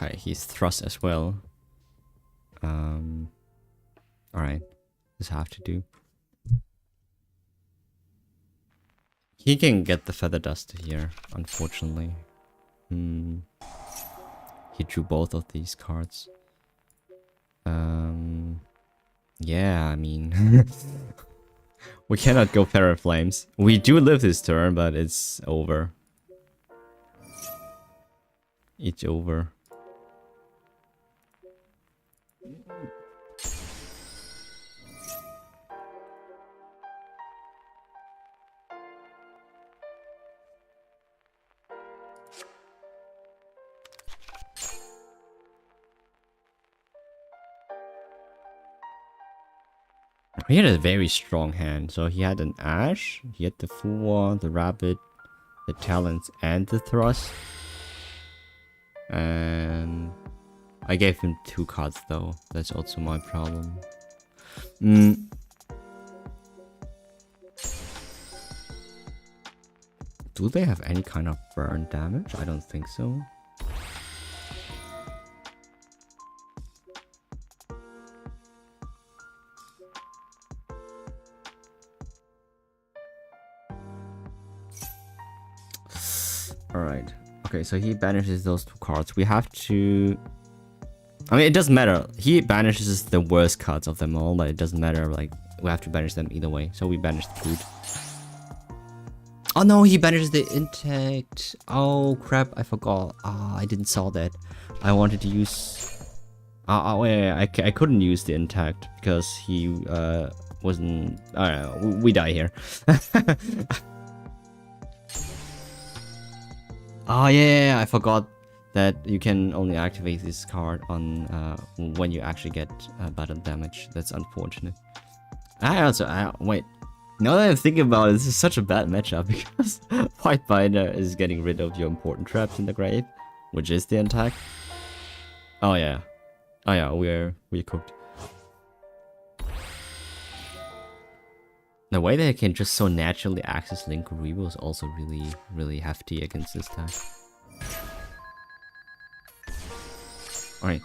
Okay, he's thrust as well. Alright. This have to do. He can get the Feather Dust here, unfortunately. He drew both of these cards. Yeah, I mean... we cannot go Ferret Flames. We do live this turn, but it's over. It's over. He had a very strong hand. So he had an Ash, he had the Fuwa, the Rabbit, the Talons, and the Thrust. And I gave him 2 cards though. That's also my problem. Do they have any kind of burn damage? I don't think so. Alright. Okay, so he banishes those 2 cards. We have to... I mean, it doesn't matter. He banishes the worst cards of them all, but it doesn't matter. Like, we have to banish them either way. So we banish the Brood. Oh no, he banishes the Intact. Oh crap, I forgot. I didn't saw that. I wanted to use... wait, I couldn't use the Intact because he wasn't... we die here. Oh yeah, I forgot that you can only activate this card on when you actually get battle damage. That's unfortunate. Wait. Now that I'm thinking about it, this is such a bad matchup because White Binder is getting rid of your important traps in the grave, which is the attack. Oh yeah, we're cooked. The way that I can just so naturally access Linkuribo is also really hefty against this type. Alright.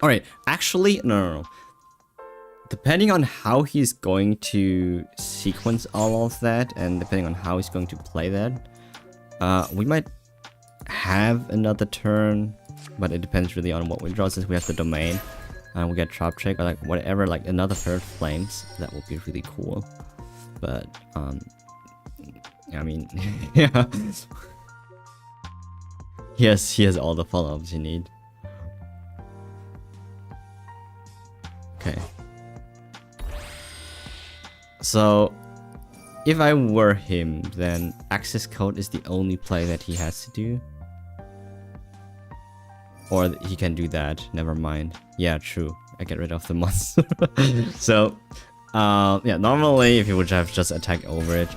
Alright, actually, no. Depending on how he's going to sequence all of that, and depending on how he's going to play that, we might have another turn, but it depends really on what we draw. Since we have the domain, and we get trap check or like whatever, like another Ferret Flames, that would be really cool. But I mean, yeah. he has all the follow-ups you need. Okay. So, if I were him, then access code is the only play that he has to do. Or he can do that, never mind. Yeah, true. I get rid of the monster. So, yeah, normally if you would have just attacked over it,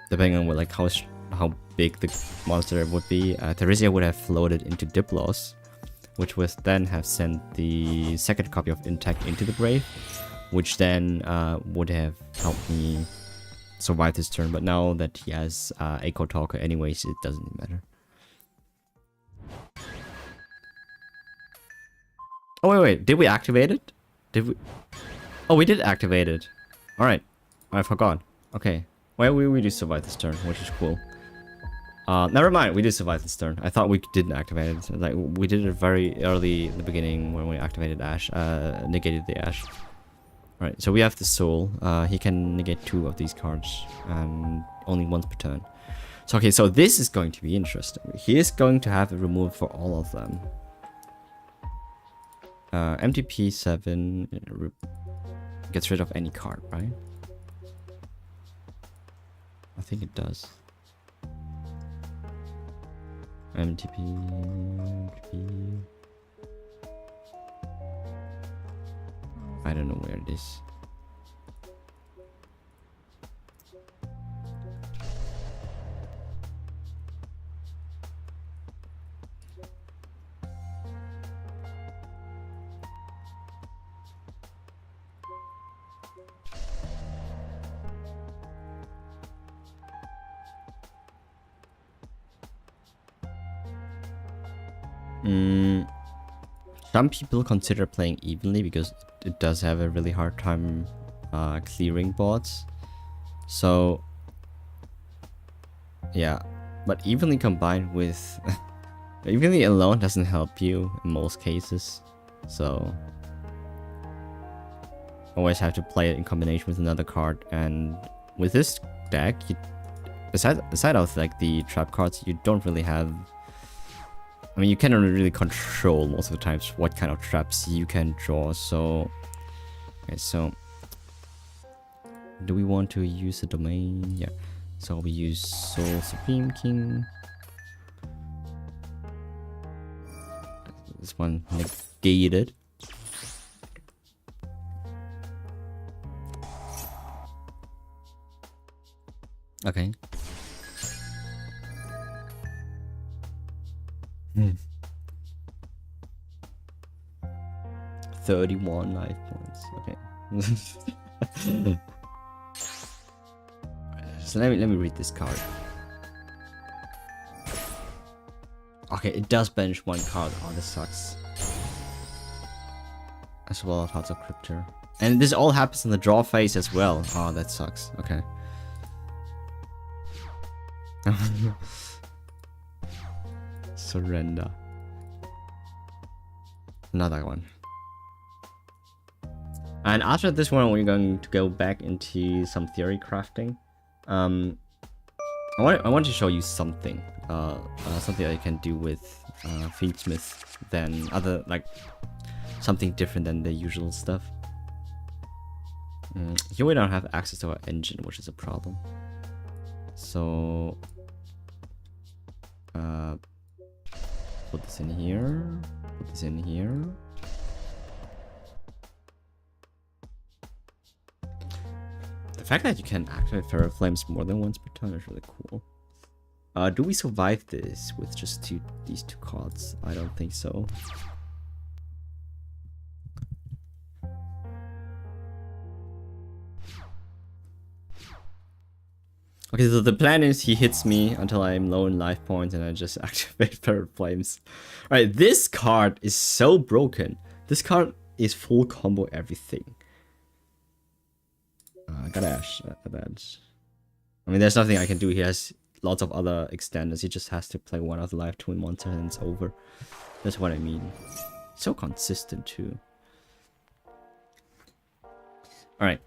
depending on what, like how big the monster would be, Theresia would have floated into Diplos, which would then have sent the second copy of Intact into the grave, which then would have helped me survive this turn. But now that he has Echo Talker anyways, it doesn't matter. Oh wait, did we activate it? Did we? Oh, we did activate it. All right, I forgot. Okay, well we do survive this turn, which is cool. Never mind, we did survive this turn. I thought we didn't activate it. Like we did it very early in the beginning when we activated Ash, negated the Ash. All right, so we have the Soul. He can negate 2 of these cards, and only once per turn. So okay, so this is going to be interesting. He is going to have a remove for all of them. MTP 7 gets rid of any card, right? I think it does. MTP. I don't know where it is. Some people consider playing evenly because it does have a really hard time clearing boards. So yeah, but evenly combined with evenly alone doesn't help you in most cases. So always have to play it in combination with another card. And with this deck, you, aside of like the trap cards, you don't really have. I mean, you cannot really control most of the times what kind of traps you can draw. So, okay, so do we want to use the domain? Yeah. So we use Soul Supreme King. This one negated. Okay. 31 life points. Okay. So let me read this card. Okay, it does bench 1 card. Oh, this sucks. As well as Hearts of Cryptor. And this all happens in the draw phase as well. Oh, that sucks. Okay. Surrender. Another one. And after this one, we're going to go back into some theory crafting. I want to show you something. Something that you can do with Fiendsmith than other, like something different than the usual stuff. Here we don't have access to our engine, which is a problem. So put this in here. Put this in here. The fact that you can activate Feral Flames more than once per turn is really cool. Do we survive this with just these two cards? I don't think so. Okay, so the plan is he hits me until I'm low in life points and I just activate Feral Flames. Alright, this card is so broken. This card is full combo everything. I gotta ash that. I mean, there's nothing I can do. He has lots of other extenders. He just has to play one of the life twin monster and it's over. That's what I mean. So consistent too. Alright.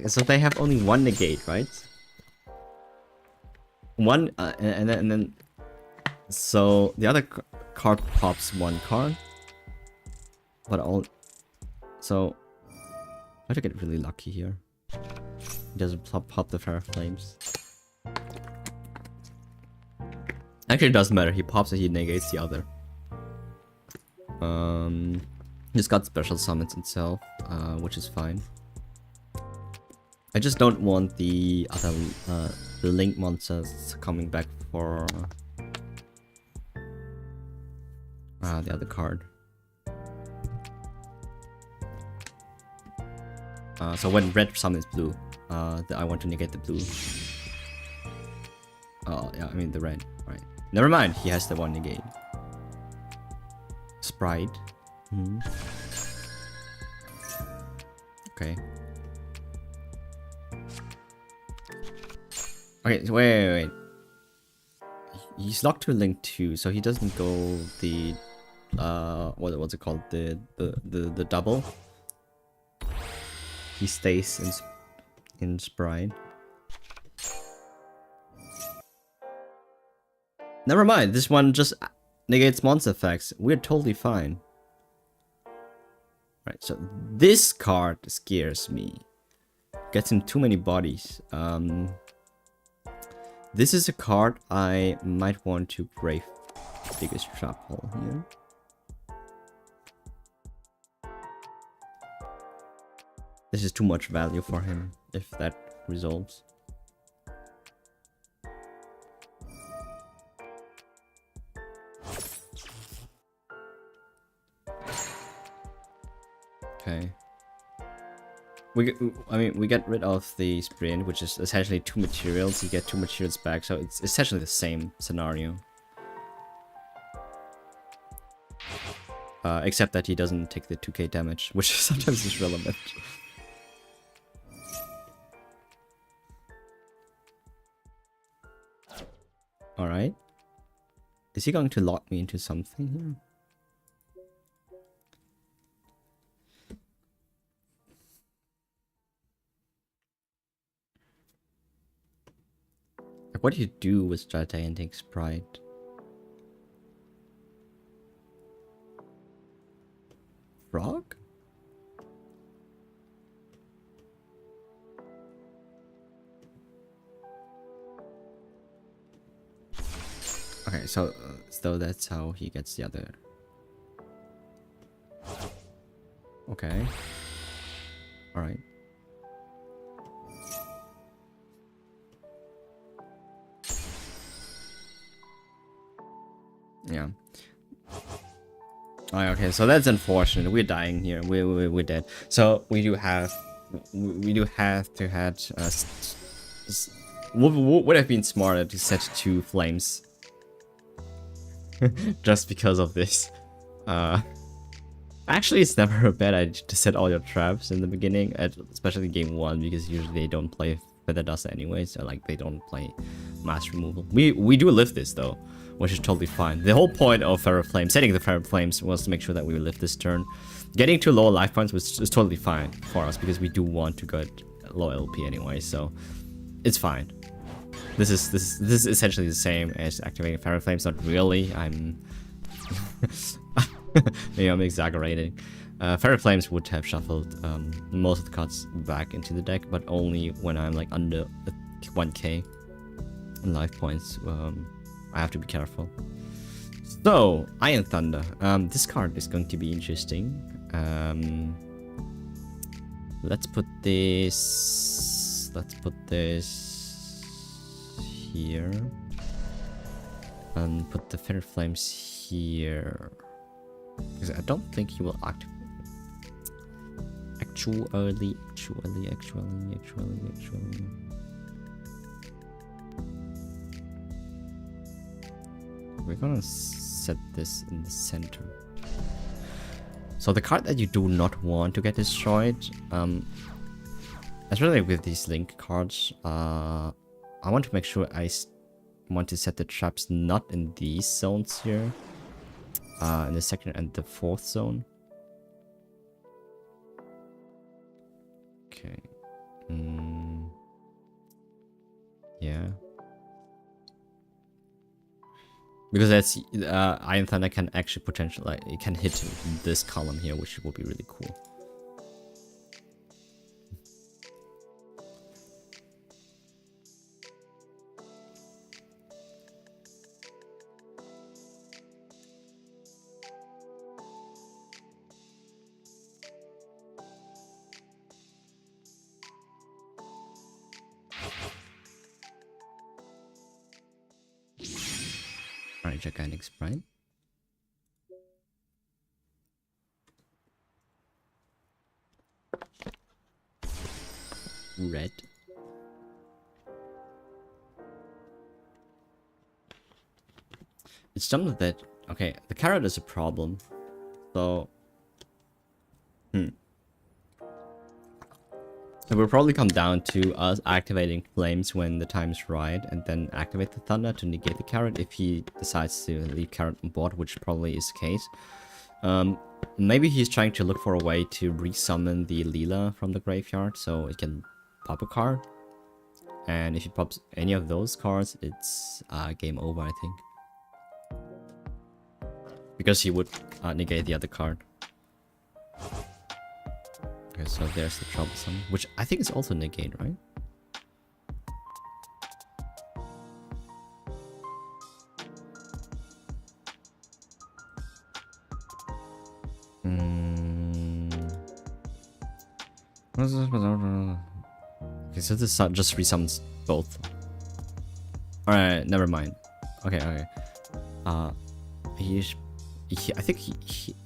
So they have only one negate, right? one, and then, so the other card pops one card, but all. So I have to get really lucky here. It doesn't pop the Fire Flames. Actually, it doesn't matter. He pops and he negates the other. He's got special summons itself, which is fine. I just don't want the other the Link monsters coming back for the other card. So when red summons blue, I want to negate the blue. Oh yeah, I mean the red. Right. Never mind. He has the one negate. Sprite. Okay. Okay, so wait. He's locked to Link 2, so he doesn't go the what's it called? The double. He stays in Sprite. Never mind, this one just negates monster effects. We're totally fine. Right, so this card scares me. Gets in too many bodies. This is a card I might want to brave biggest trap hole here. This is too much value for him if that resolves. Okay. We get rid of the sprint, which is essentially 2 materials. You get 2 materials back, so it's essentially the same scenario. Except that he doesn't take the 2k damage, which sometimes is relevant. Alright. Is he going to lock me into something here? What do you do with Gigantic Sprite? Frog? Okay, so that's how he gets the other. Okay. Alright. Yeah. Oh, okay, so that's unfortunate. We're dying here. We're dead. So we do have to had would have been smarter to set 2 flames. Just because of this. Actually, it's never a bad idea to set all your traps in the beginning, especially game 1, because usually they don't play Feather Dust anyway, so like they don't play mass removal. We do lift this though, which is totally fine. The whole point of Feral Flame, setting the Feral Flames, was to make sure that we lift this turn. Getting to lower life points was totally fine for us, because we do want to get low LP anyway, so it's fine. This is essentially the same as activating Feral Flames. Not really. Maybe I'm exaggerating. Feral Flames would have shuffled most of the cards back into the deck, but only when I'm like under 1k in life points. I have to be careful. So, Iron Thunder. This card is going to be interesting. Let's put this here. And put the Feather Flames here. Because I don't think he will activate. Actually. We're gonna set this in the center. So the card that you do not want to get destroyed, especially with these Link cards, I want to make sure I want to set the traps not in these zones here. In the 2nd and the 4th zone. Okay. Yeah. Because that's Iron Thunder can actually potentially, like, it can hit this column here, which would be really cool. Alright, gigantic sprite. Red. It's something that, okay, the carrot is a problem. So, it will probably come down to us activating flames when the time is right, and then activate the thunder to negate the carrot if he decides to leave carrot on board, which probably is the case. Maybe he's trying to look for a way to resummon the Leela from the graveyard so it can pop a card. And if he pops any of those cards, it's game over, I think. Because he would negate the other card. Okay, so there's the troublesome, which I think is also negate, right? Okay, so this just resummons both. Alright, never mind. Okay, okay. I think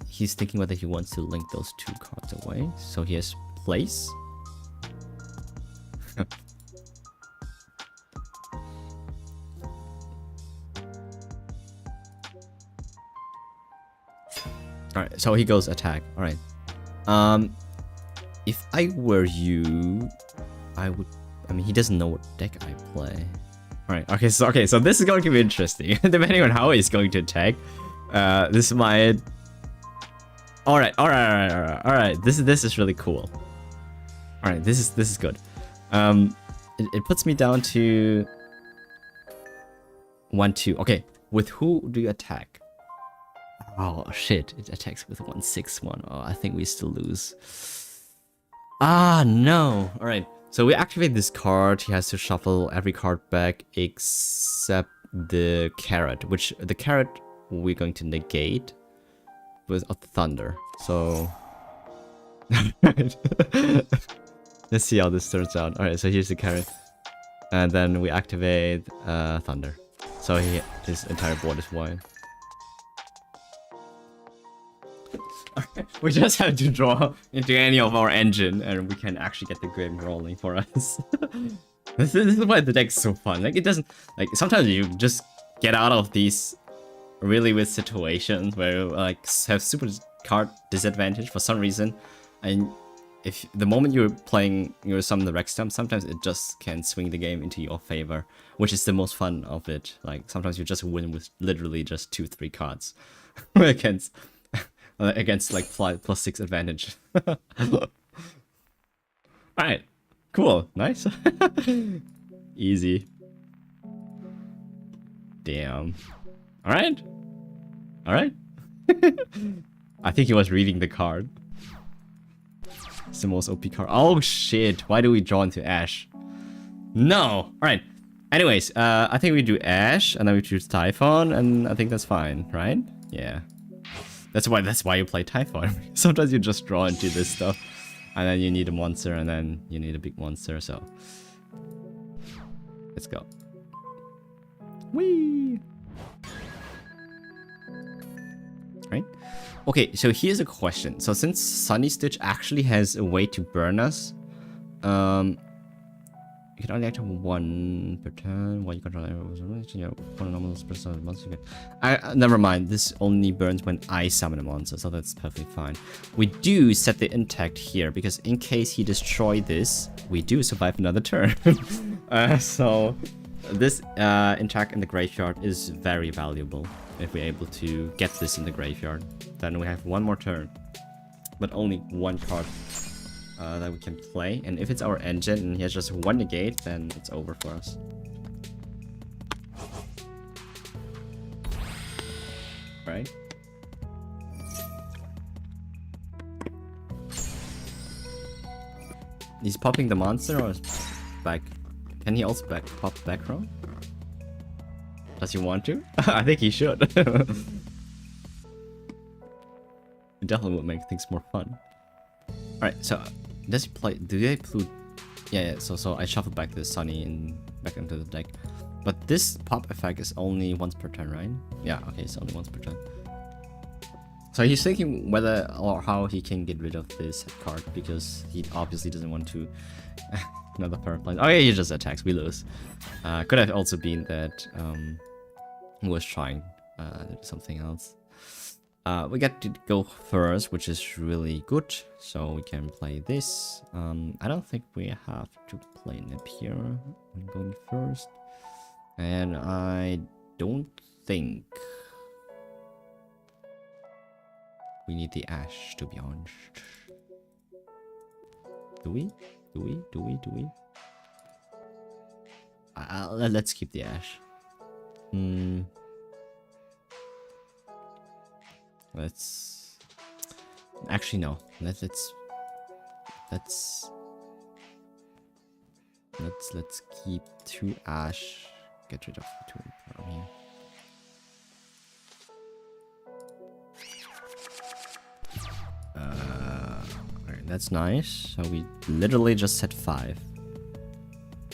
he's thinking whether he wants to link those two cards away. So he has place. Alright, so he goes attack. Alright. If I were you, I would... I mean, he doesn't know what deck I play. Alright, okay, so this is going to be interesting. Depending on how he's going to attack. This might... Alright. This is really cool. Alright, this is good. It puts me down to 1-2. Okay, with who do you attack? Oh shit, it attacks with 1-6-1. Oh, I think we still lose. Ah, no. Alright, so we activate this card. He has to shuffle every card back except the carrot, which the carrot we're going to negate with a thunder. So let's see how this turns out. Alright, so here's the carrot. And then we activate thunder. So his entire board is white. We just have to draw into any of our engine and we can actually get the game rolling for us. This is why the deck's so fun. Like, it doesn't... Like, sometimes you just get out of these really weird situations where you, like, have super card disadvantage for some reason. And if the moment you're playing your summon the Rex Stamp, sometimes it just can swing the game into your favor, which is the most fun of it. Like, sometimes you just win with literally just 2-3 cards against like +6 advantage. Alright, cool, nice. Easy. Damn. Alright. I think he was reading the card. It's the most OP card. Oh shit, why do we draw into Ash? No! Alright. Anyways, I think we do Ash, and then we choose Typhon, and I think that's fine, right? Yeah. That's why you play Typhon. Sometimes you just draw into this stuff, and then you need a monster, and then you need a big monster, so... Let's go. Whee! Right? Okay, so here's a question. So since Sunny Stitch actually has a way to burn us, you can only activate one per turn while you control never mind, this only burns when I summon a monster, so that's perfectly fine. We do set the intact here, because in case he destroy this, we do survive another turn. So this intact in the graveyard is very valuable. If we're able to get this in the graveyard, then we have one more turn, but only one card that we can play. And if it's our engine and he has just one negate, then it's over for us. He's popping the monster or back? Can he also pop back row? Does he want to? I think he should. It definitely would make things more fun. Alright, so does he play? Do they play? Yeah. So I shuffle back the Sunny and back into the deck. But this pop effect is only once per turn, right? Yeah. Okay, it's only once per turn. So he's thinking whether or how he can get rid of this card because he obviously doesn't want to. Another power plant. Oh yeah, he just attacks. We lose. Could have also been that he was trying to do something else. We get to go first, which is really good. So we can play this. I don't think we have to play Nip here when going first. And I don't think we need the Ash, to be honest. Do we? Do we? Let's keep the Ash. Let's... Actually, no. Let's keep 2 Ash. Get rid of 2 from here. Alright, that's nice. So we literally just set 5.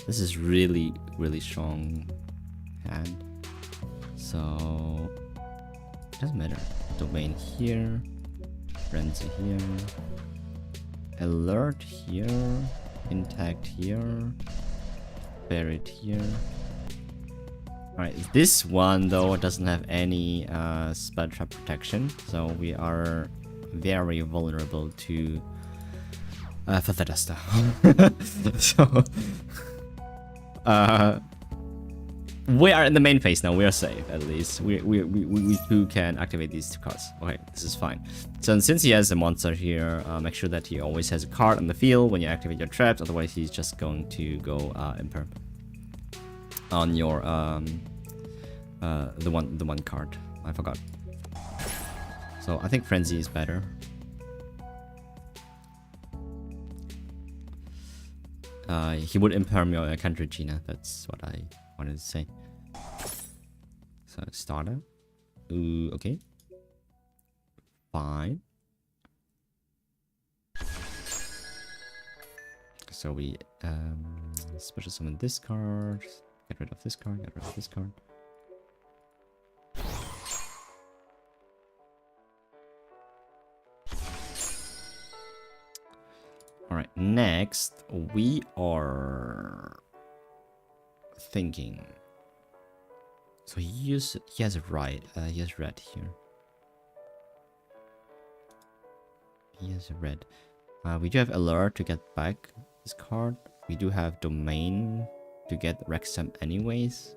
This is really, really strong hand. So it doesn't matter. Domain here, frenzy here, alert here, intact here, buried here. Alright, this one though doesn't have any spell trap protection, so we are very vulnerable to Feather Duster. So we are in the main phase now. We are safe at least. We too can activate these 2 cards. Okay, this is fine. So since he has a monster here, make sure that he always has a card on the field when you activate your traps. Otherwise, he's just going to go imperm on your the one card. I forgot. So I think Frenzy is better. He would imperm your country Gina. That's what I wanted to say. So starter. Ooh, okay. Fine. So we special summon this card. Get rid of this card. Get rid of this card. Alright, next we are thinking. So he has red here. He has a red. We do have alert to get back this card. We do have domain to get Wrexham anyways.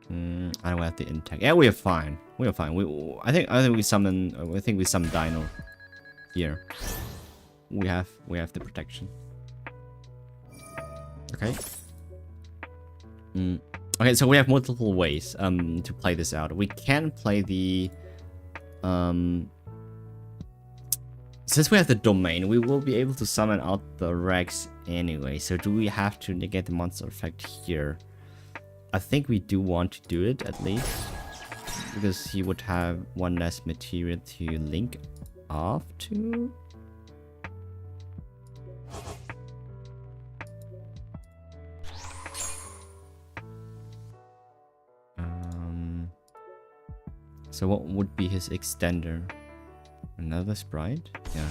I don't have the intact. Yeah, we are fine. We are fine. I think we summon. I think we summon Dino here. We have the protection. Okay. Okay, so we have multiple ways to play this out. We can play the since we have the domain, we will be able to summon out the Rex anyway. So do we have to negate the monster effect here? I think we do want to do it at least, because he would have 1 less material to link off to. So what would be his extender? Another sprite? Yeah.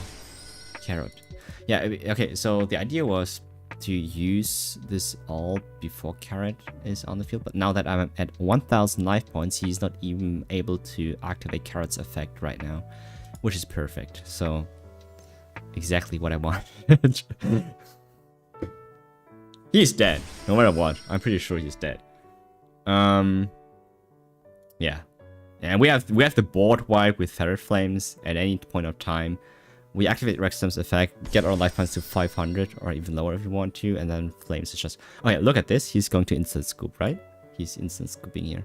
Carrot. Yeah, okay, so the idea was to use this all before Carrot is on the field, but now that I'm at 1000 life points, he's not even able to activate Carrot's effect right now, which is perfect. So, exactly what I wanted. He's dead, no matter what. I'm pretty sure he's dead. Yeah. And we have the board wipe with Ferret Flames at any point of time. We activate Wrexham's effect, get our life points to 500 or even lower if you want to, and then Flames is just... Okay, look at this. He's going to instant scoop, right? He's instant scooping here.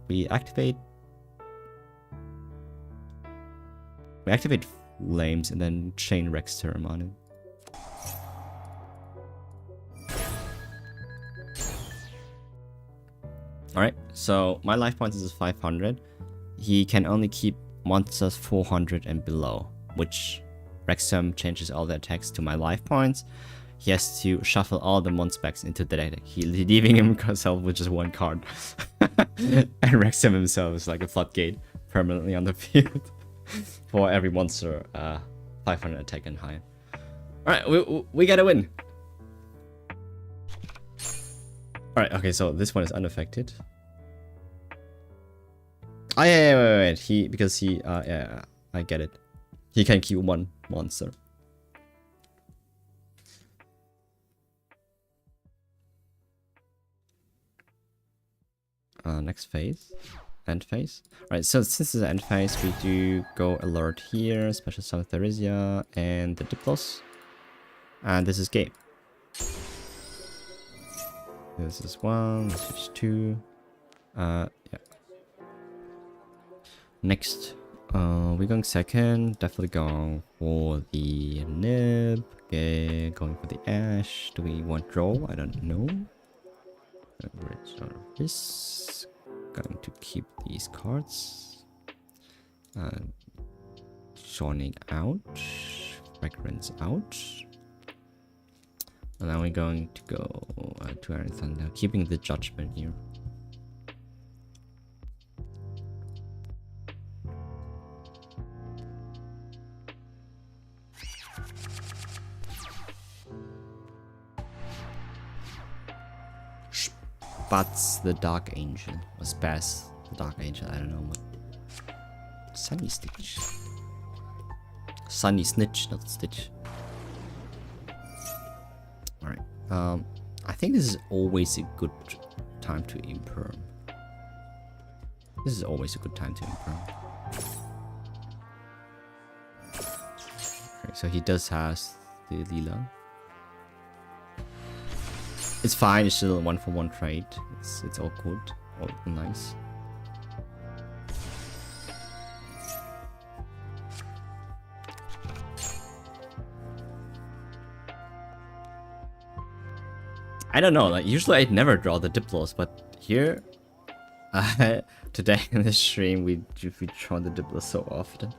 We activate Flames and then chain Rex Term on it. Alright, so my life points is 500. He can only keep monsters 400 and below, which Rexterm changes all the attacks to my life points. He has to shuffle all the mon specs into the deck, leaving himself with just one card. And Rexterm himself is like a floodgate permanently on the field for every monster 500 attack and higher. Alright, we gotta win. Alright, okay, so this one is unaffected. Oh yeah, wait. Because he yeah, I get it. He can keep one monster. Next phase. End phase. Alright, so since this is end phase, we do go alert here, special summon Theresia and the Diplos. And this is game. This is 1, this is 2. Yeah. Next, we're going second. Definitely going for the nib. Okay, going for the ash. Do we want draw? I don't know. This. Going to keep these cards. Joining out. Fragrance out. And then we're going to go to Iron Thunder, keeping the judgment here. Spats the Dark Angel. Or Spaz the Dark Angel, I don't know what. Sunny Stitch. Sunny Snitch, not Stitch. Alright. I think this is always a good time to imperm. This is always a good time to imperm. Okay, so he does has the Leela. It's fine, it's still a 1-for-1 trade. It's all good, all nice. I don't know, like usually I'd never draw the Diplos, but here, today in this stream we draw the Diplos so often.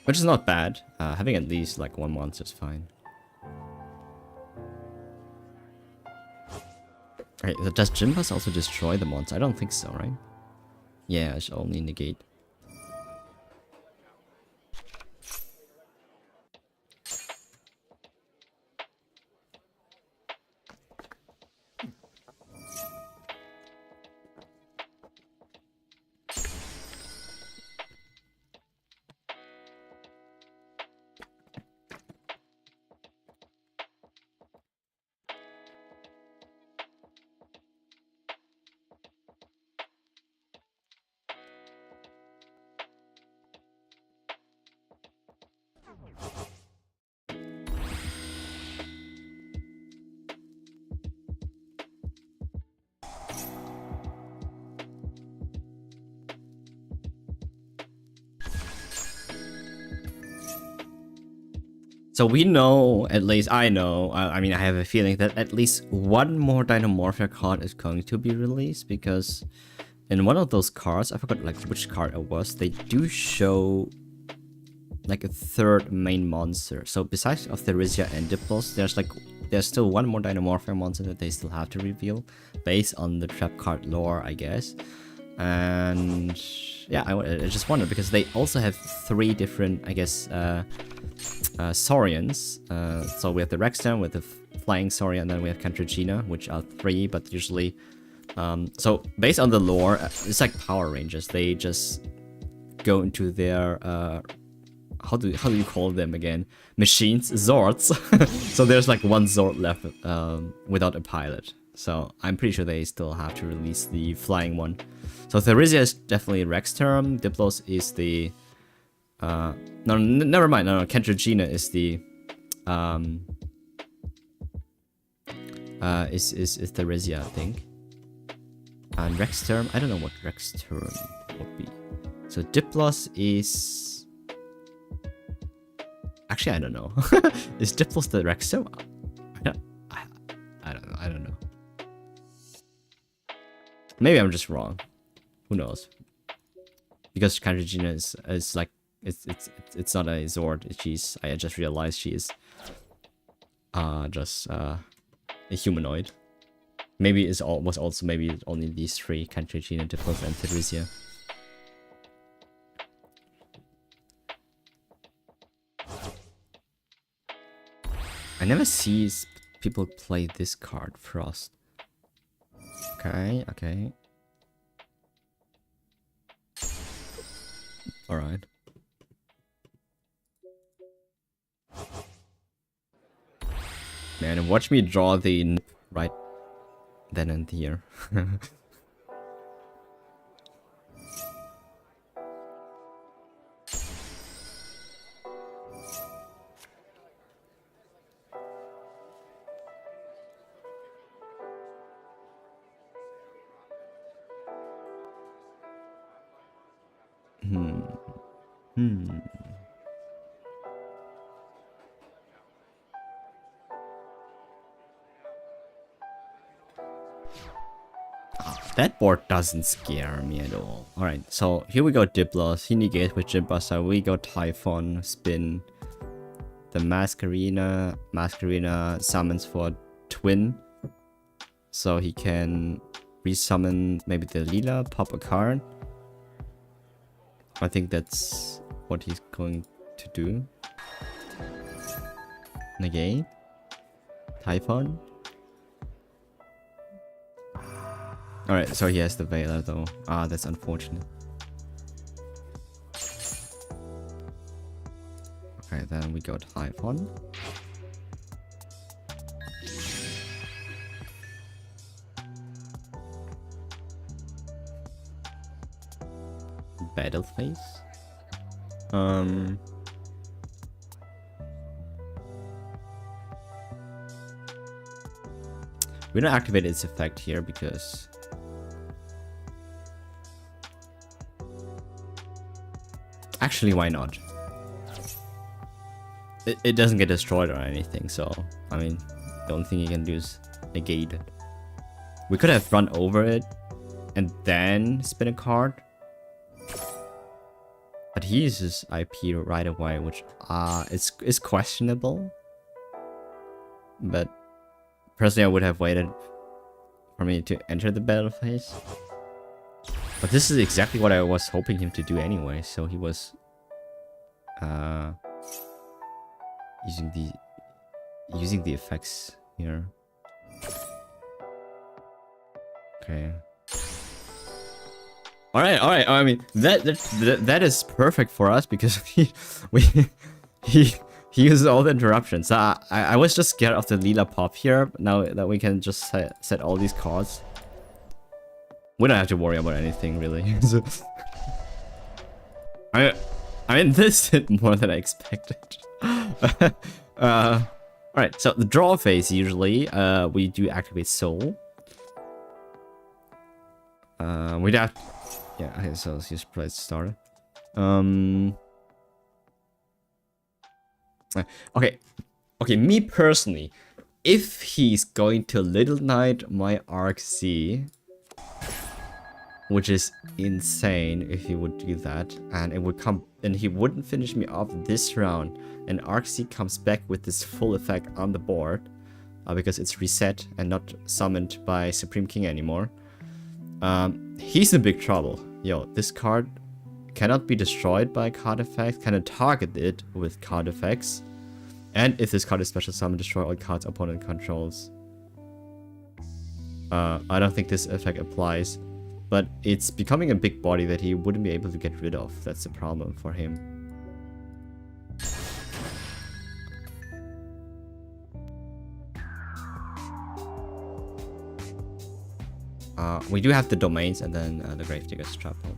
Which is not bad. Having at least like one monster is fine. Alright, so does Jimbas also destroy the monster? I don't think so, right? Yeah, it's only negate. So we know, at least I know, I mean I have a feeling that at least one more Dynamorphia card is going to be released, because in one of those cards, I forgot like which card it was, they do show like a third main monster. So besides of Theresia and Diplos, there's still one more Dynamorphia monster that they still have to reveal based on the trap card lore, I guess. And yeah, I just wondered because they also have 3 different, I guess, Saurians. So we have the Rexton with the Flying Saurian, and then we have Cantragina, which are 3, but usually so based on the lore, it's like Power Rangers. They just go into their how do you call them again? Machines, Zords. So there's like one Zord left without a pilot. So I'm pretty sure they still have to release the flying one. So Theresia is definitely Rex term. Diplos is the no, never mind. No, Cantragina is the is Theresia, I think. And Rex term, I don't know what Rex term would be. So Diplos is... Actually, I don't know. Is Diplos the Rex term? I don't know. Maybe I'm just wrong. Who knows? Because Cantrigina is like it's not a Zord. I just realized she is just a humanoid. Maybe was also maybe only these three: Cantrigina, Diplos, and Theorycrafting. I never see people play this card, Frost. Okay, okay. Alright. Man, watch me draw the nip right then and here. That board doesn't scare me at all. Alright, so here we go Diplos. He negates with Jimbuster. We go Typhon, Spin. The Masquerina summons for Twin. So he can resummon maybe the Lila, pop a card. I think that's what he's going to do. Negate. Typhon. Alright, so he has the Veiler though. Ah, that's unfortunate. Okay, then we go Typhon. Battle phase. We don't activate its effect here because actually, why not? It doesn't get destroyed or anything, so I mean, the only thing you can do is negate it. We could have run over it and then spin a card, but he uses IP right away, which is questionable. But personally, I would have waited for me to enter the battle phase. But this is exactly what I was hoping him to do anyway, so he was using the effects here. Okay. All right. I mean that is perfect for us because he uses all the interruptions. I was just scared of the Lila pop here. But now that we can just set all these cards, we don't have to worry about anything really. I mean, this did more than I expected. Alright, so the draw phase usually, we do activate Soul. We'd have... Yeah, okay, so let's just play started. Okay, me personally, if he's going to Little Knight my Arc Z, which is insane if he would do that, and it would come, and he wouldn't finish me off this round, and Arc Z comes back with this full effect on the board, because it's reset and not summoned by Supreme King anymore. He's in big trouble. Yo, this card cannot be destroyed by card effects, cannot target it with card effects, and if this card is special summon, destroy all cards opponent controls. I don't think this effect applies. But it's becoming a big body that he wouldn't be able to get rid of. That's the problem for him. We do have the domains and then the Gravedigger's Trap Hole.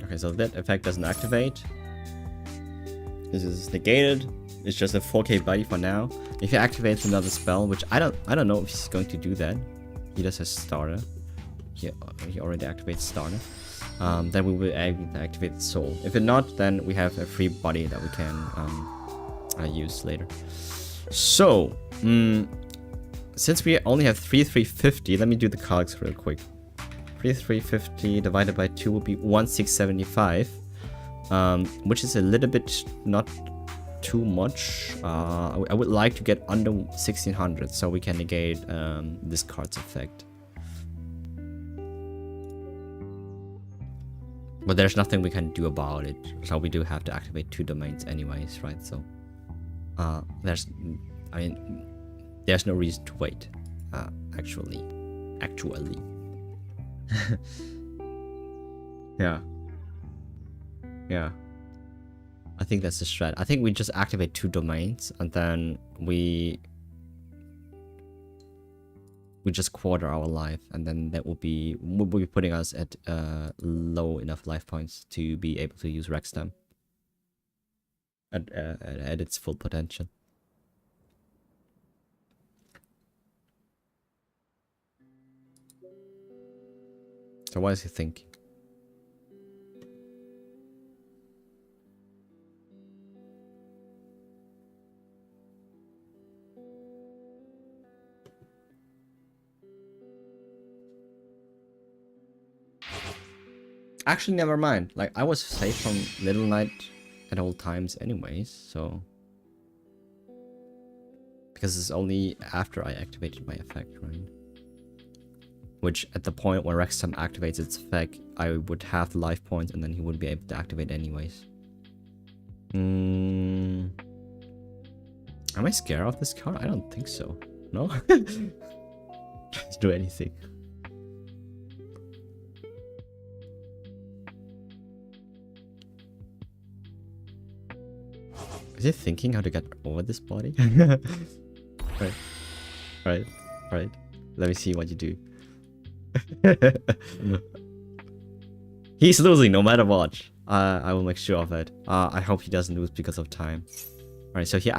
Okay, so that effect doesn't activate. This is negated. It's just a 4K body for now. If he activates another spell, which I don't know if he's going to do that. He does have starter. He already activates starter. Then we will activate the soul. If it not, then we have a free body that we can use later. So, since we only have 3,350, let me do the calcs real quick. 3,350 divided by 2 would be 1,675, which is a little bit not too much. I would like to get under 1,600 so we can negate this card's effect. But there's nothing we can do about it, so we do have to activate 2 domains anyways, right? So there's no reason to wait. Actually. Yeah. I think that's the strat. I think we just activate 2 domains and then we just quarter our life, and then that will be putting us at low enough life points to be able to use Rexstam at its full potential. So what does he think? Actually, never mind. Like, I was safe from Little Knight at all times anyways, so... Because it's only after I activated my effect, right? Which, at the point when Rexstam activates its effect, I would have the life points and then he wouldn't be able to activate anyways. Am I scared of this card? I don't think so. No? Let's do anything. Is he thinking how to get over this body? Right. Let me see what you do. He's losing no matter what. I will make sure of it. I hope he doesn't lose because of time. Alright, so he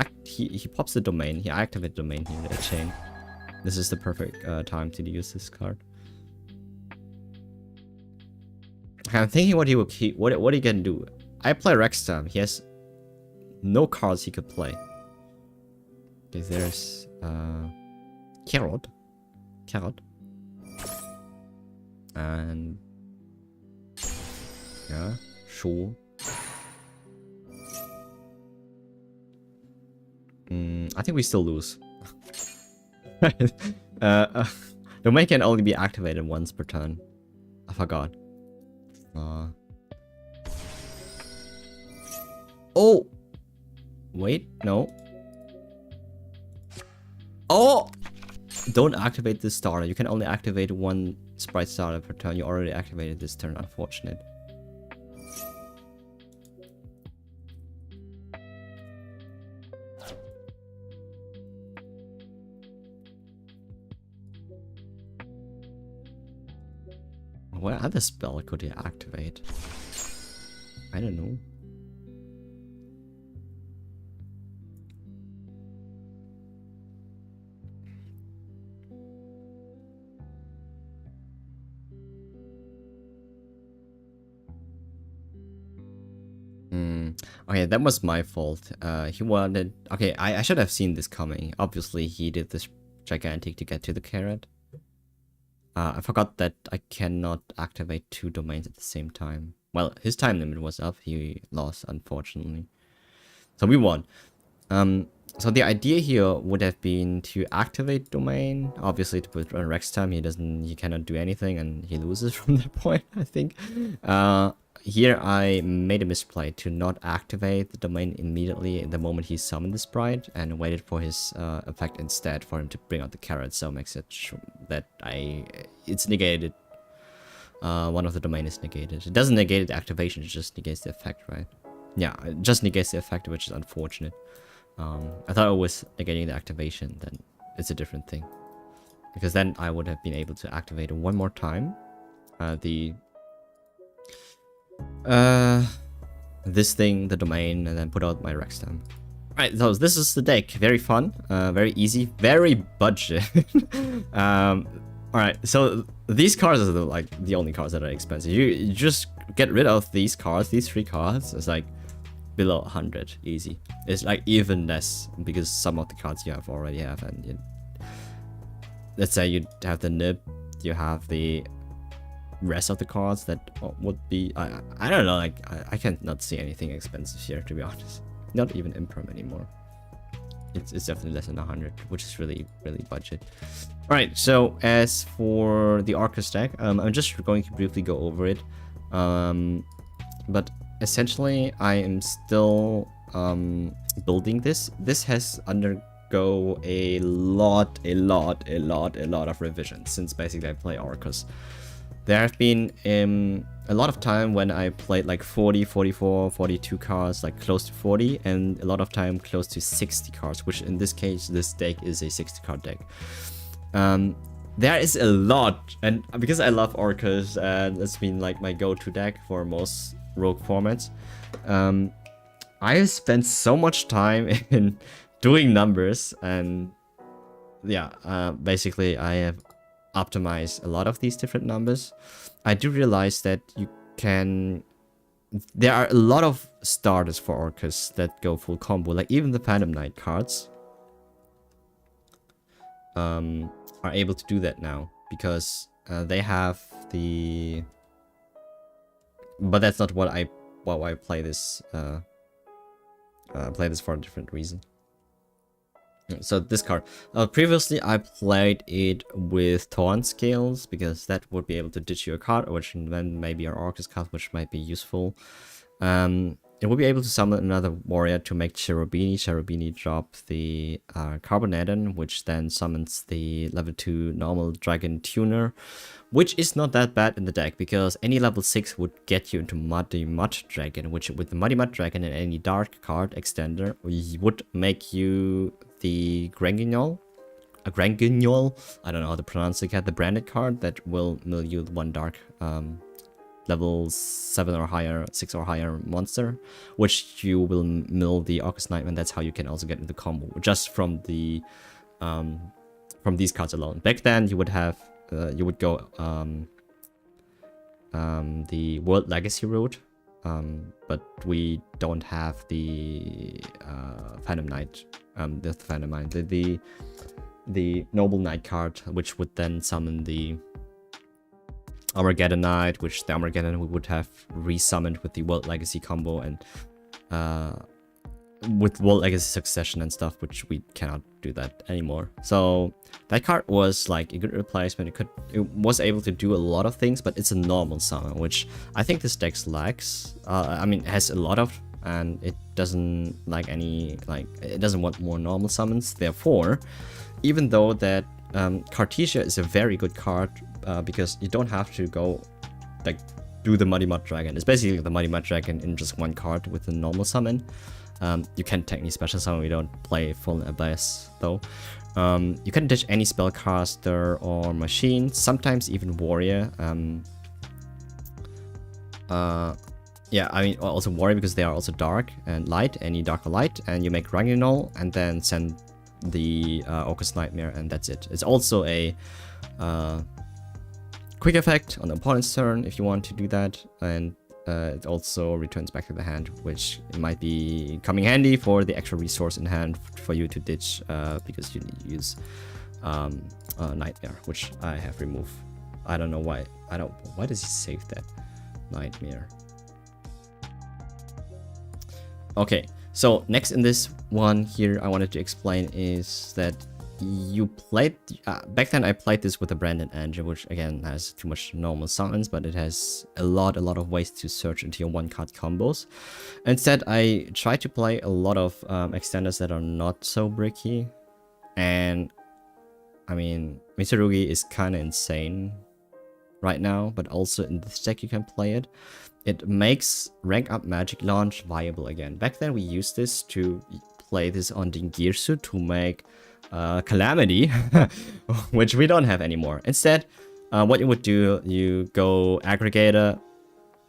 pops the domain. He activates the domain here, the chain. This is the perfect time to use this card. I'm thinking what he can do. I play Rexstam. He has no cards he could play. Okay, there's Carrot. And yeah, sure. I think we still lose. Domain can only be activated once per turn. I forgot. Oh! Wait, no. Oh! Don't activate this starter. You can only activate 1 sprite starter per turn. You already activated this turn, unfortunate. What other spell could he activate? I don't know. Okay, that was my fault. He wanted... Okay, I should have seen this coming. Obviously, he did this gigantic to get to the carrot. I forgot that I cannot activate 2 domains at the same time. Well, his time limit was up. He lost, unfortunately. So we won. So the idea here would have been to activate domain. Obviously, to put on Rexstam, he cannot do anything, and he loses from that point, I think. Here I made a misplay to not activate the domain immediately the moment he summoned the sprite, and waited for his effect instead for him to bring out the carrot, so makes it that it's negated. One of the domain is negated. It doesn't negate the activation, it just negates the effect, right? Yeah, it just negates the effect, which is unfortunate. I thought it was negating the activation, then it's a different thing. Because then I would have been able to activate it 1 more time. This thing, the domain, and then put out my Rexstam. Right, so this is the deck. Very fun, very easy, very budget. All right, so these cards are like the only cards that are expensive. You just get rid of these cards, these 3 cards. It's like below 100, easy. It's like even less because some of the cards you already have, and let's say you have the nib, you have the rest of the cards that would be I don't know, like I can't not see anything expensive here, to be honest. Not even Improm anymore. It's definitely less than 100, which is really budget. All right, so as for the Arcus deck, I'm just going to briefly go over it, but essentially I am still building this. This has undergo a lot of revisions since basically I play Arcus. There have been a lot of time when I played like 40, 44, 42 cards, like close to 40, and a lot of time close to 60 cards, which in this case, this deck is a 60 card deck. There is a lot, and because I love Orcus, and it's been like my go-to deck for most rogue formats, I have spent so much time in doing numbers, and yeah, basically I have optimize a lot of these different numbers. I do realize that there are a lot of starters for Orcus that go full combo, like even the Phantom Knight cards are able to do that now because they have the, but that's not what I play this for a different reason. So this card, previously I played it with Torrent Scales because that would be able to ditch you a card, which then maybe an Orcus card, which might be useful. It will be able to summon another warrior to make Cherubini. Cherubini drop the Carbonaden, which then summons the level 2 normal Dragon Tuner, which is not that bad in the deck because any level 6 would get you into Muddy Mud Dragon, which with the Muddy Mud Dragon and any dark card extender would make you the Granguignol, I don't know how to pronounce it, the branded card that will mill you 1 dark level 7 or higher, 6 or higher monster, which you will mill the Orcus Knight, and that's how you can also get into combo just from the from these cards alone. Back then you would have you would go the World Legacy route, but we don't have the Phantom Knight, the Phantom Knight, the Noble Knight card, which would then summon the Armageddon Knight, which the Armageddon we would have resummoned with the World Legacy combo and with World Legacy Succession and stuff, which we cannot do that anymore. So that card was like a good replacement. It was able to do a lot of things, but it's a normal summon, which I think this deck lacks. I mean, it has a lot of, and it doesn't like any, like, it doesn't want more normal summons. Therefore, even though that Cartesia is a very good card, because you don't have to go like do the Muddy Mud Dragon. It's basically the Muddy Mud Dragon in just 1 card with a normal summon. You can technically special summon. We don't play full Abyss though. You can ditch any spellcaster or machine, sometimes even warrior. Yeah, I mean also warrior because they are also dark and light, any dark or light, and you make Ranginol and then send the Orcus Nightmare, and that's it. It's also a quick effect on the opponent's turn if you want to do that, and it also returns back to the hand, which might be coming handy for the extra resource in hand for you to ditch because you need to use Nightmare, which I have removed. I don't know why. Why does he save that Nightmare? Okay, so next in this one here I wanted to explain is that you played back then I played this with a Brandon engine, which again has too much normal summons, but it has a lot of ways to search into your 1-card combos. Instead, I tried to play a lot of extenders that are not so bricky, and I mean Mitsurugi is kind of insane right now, but also in this deck you can play it. It makes rank up magic launch viable again. Back then we used this to play this on Dingirsu to make Calamity, which we don't have anymore. Instead, what you would do, you go Aggregator,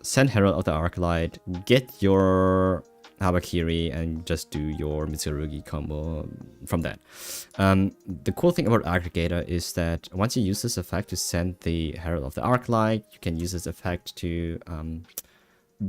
send Herald of the Arclight, get your Habakiri and just do your Mitsurugi combo from that. The cool thing about Aggregator is that once you use this effect to send the Herald of the Arclight, you can use this effect to...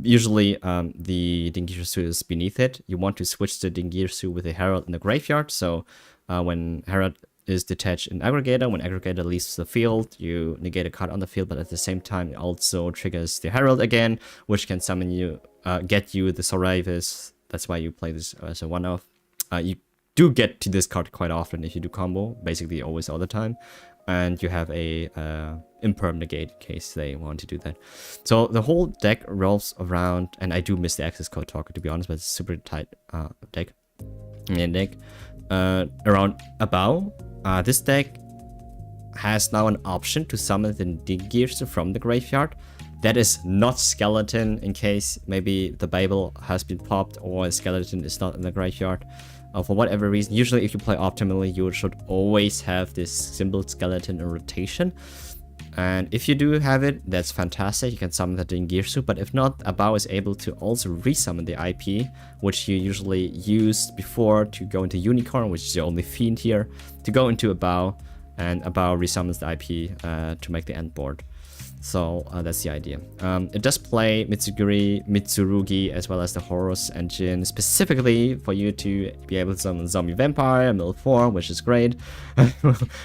usually, the Dingirsu is beneath it. You want to switch the Dingirsu with a Herald in the graveyard, so when Herald is detached in Aggregator, when Aggregator leaves the field, you negate a card on the field, but at the same time it also triggers the Herald again, which can summon you, get you the Soravis. That's why you play this as a one-off. You do get to this card quite often if you do combo, basically always all the time. And you have a imperm negate in case they want to do that. So the whole deck revolves around, and I do miss the access code talker to be honest, but it's a super tight deck. Main deck. Around Abao. This deck has now an option to summon the Dingirsu from the graveyard. That is not skeleton in case maybe the Babel has been popped or a skeleton is not in the graveyard. For whatever reason, usually if you play optimally, you should always have this symbol skeleton in rotation. And if you do have it, that's fantastic. You can summon the Dingirsu, but if not, Abao is able to also resummon the IP, which you usually used before to go into Unicorn, which is the only fiend here, to go into Abao, and Abao resummons the IP to make the end board. So that's the idea. It does play Mitsurugi as well as the Horus engine specifically for you to be able to summon Zombie Vampire, middle form, which is great,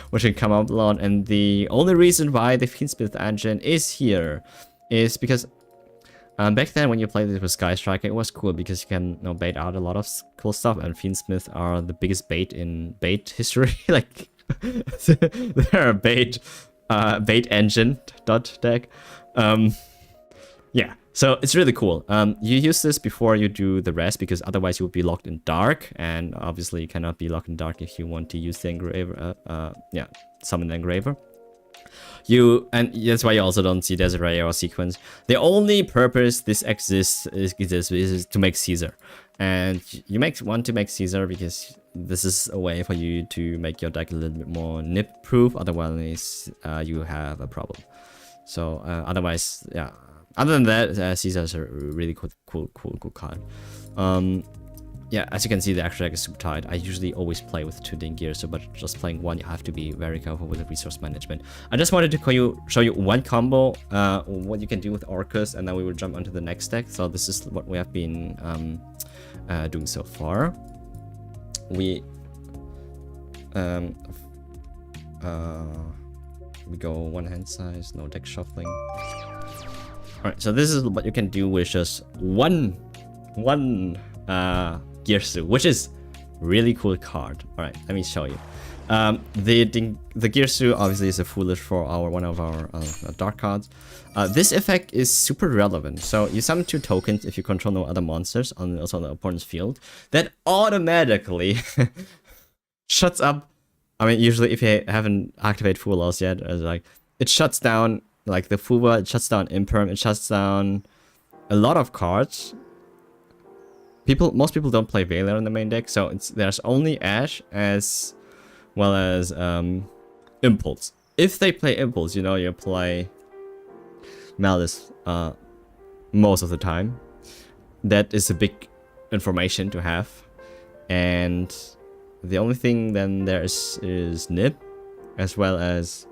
which can come up a lot. And the only reason why the Fiendsmith engine is here is because back then when you played this with Sky Striker, it was cool because you can bait out a lot of cool stuff, and Fiendsmith are the biggest bait in bait history. Like they're a bait engine deck. Yeah, so it's really cool. You use this before you do the rest because otherwise you would be locked in dark, and obviously you cannot be locked in dark if you want to use the engraver. Summon the engraver. And that's why you also don't see Desiree or Sequence. The only purpose this exists is to make Caesar, and you want to make Caesar because this is a way for you to make your deck a little bit more nip proof. Otherwise, you have a problem. So otherwise, yeah. Other than that, Caesar is a really cool card. Yeah, as you can see, the extra deck is super tight. I usually always play with 2 Dingirsu, but just playing one, you have to be very careful with the resource management. I just wanted to show you one combo, what you can do with Orcus, and then we will jump onto the next deck. So this is what we have been doing so far. We go one hand size, no deck shuffling. Alright, so this is what you can do with just one Girsu, which is really cool card. Alright, let me show you. The Girsu obviously is a foolish for one of our dark cards. This effect is super relevant. So you summon 2 tokens if you control no other monsters on the opponent's field. That automatically shuts up. I mean, usually if you haven't activated Full Loss yet, it shuts down like the Fuba, it shuts down Imperm, it shuts down a lot of cards. Most people don't play Valor in the main deck, so there's only Ash as well as Impulse. If they play Impulse, you play Malice most of the time. That is a big information to have. And the only thing then there is Nib as well as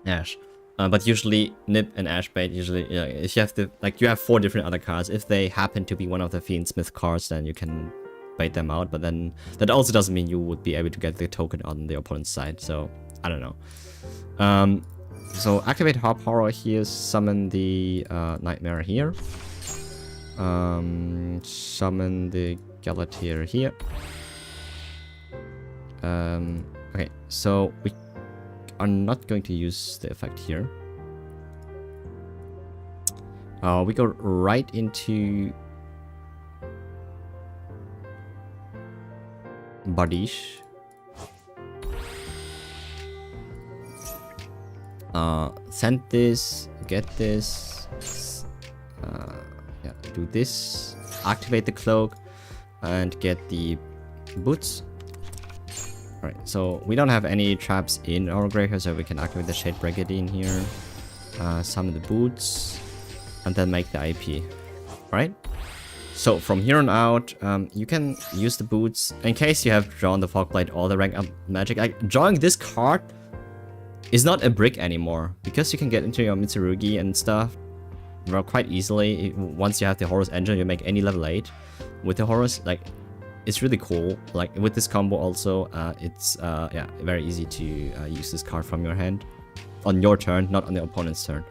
Ash. But usually Nib and Ash bait, usually if you have you have 4 different other cards. If they happen to be one of the Fiendsmith cards, then you can bait them out. But then that also doesn't mean you would be able to get the token on the opponent's side. So I don't know. So activate Harp Horror here, summon the Nightmare here. Summon the Galateer here. Okay, so we are not going to use the effect here. We go right into Bardiche. Send this, get this, yeah, do this, activate the cloak, and get the boots. Alright, so we don't have any traps in our graveyard, so we can activate the Shade Brigadier here, summon the boots, and then make the IP. Right? So from here on out, you can use the boots in case you have drawn the Fogblade or the rank up magic. Like, drawing this card is not a brick anymore because you can get into your Mitsurugi and stuff quite easily. Once you have the Horus engine, you make any level 8 with the Horus. Like, it's really cool. Like with this combo also, it's yeah, very easy to use this card from your hand on your turn, not on the opponent's turn.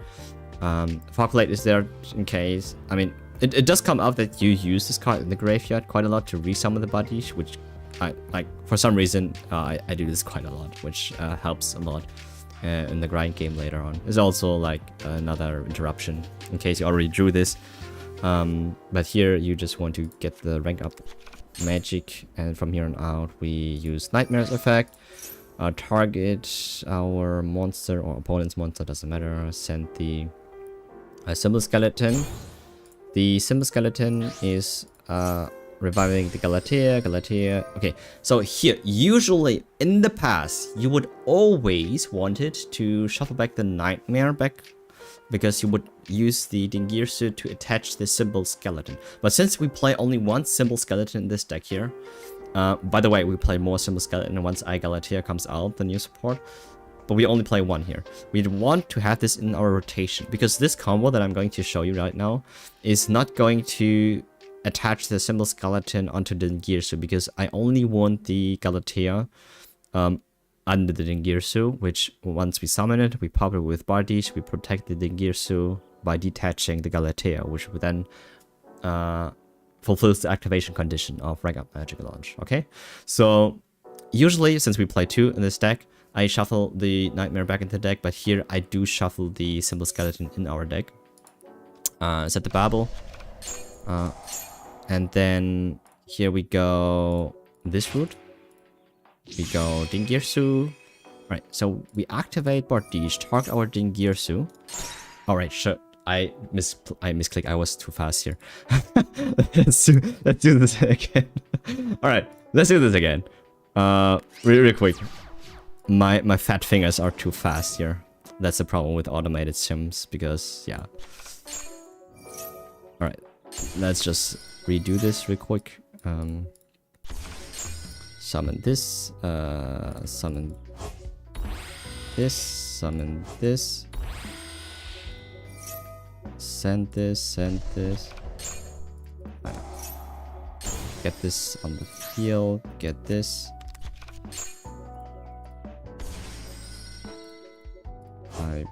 Fogblade is there in case. I mean, it does come up that you use this card in the graveyard quite a lot to resummon the bodies, which I like. For some reason, I do this quite a lot, which helps a lot in the grind game later on. There's also like another interruption in case you already drew this. But here you just want to get the rank up magic, and from here on out we use Nightmare's effect. Target our monster or opponent's monster, doesn't matter. Send the Symbol Skeleton. The Symbol Skeleton is reviving the Galatea. Okay, so here, usually in the past, you would always wanted to shuffle back the Nightmare back because you would use the Dingirsu to attach the Symbol Skeleton. But since we play only one Symbol Skeleton in this deck here, by the way, we play more Symbol Skeleton once Galatea comes out, the new support. But we only play one here. We want to have this in our rotation because this combo that I'm going to show you right now is not going to attach the Symbol Skeleton onto the Dingirsu because I only want the Galatea under the Dingirsu, which once we summon it, we pop it with Bardiche, we protect the Dingirsu by detaching the Galatea, which would then fulfills the activation condition of rank up magic launch. Okay, so usually since we play 2 in this deck, I shuffle the Nightmare back into the deck, but here I do shuffle the Symbol Skeleton in our deck. Set the Babel. And then here we go this route. We go Dingirsu. Right, so we activate Bardiche, target our Dingirsu. Alright, sure. I misclicked. I was too fast here. let's do this again. Alright, let's do this again. Really quick. My fat fingers are too fast here. That's the problem with automated sims because, yeah. Alright, let's just redo this real quick. Summon this, summon this, summon this. Send this. Get this on the field, get this. All right.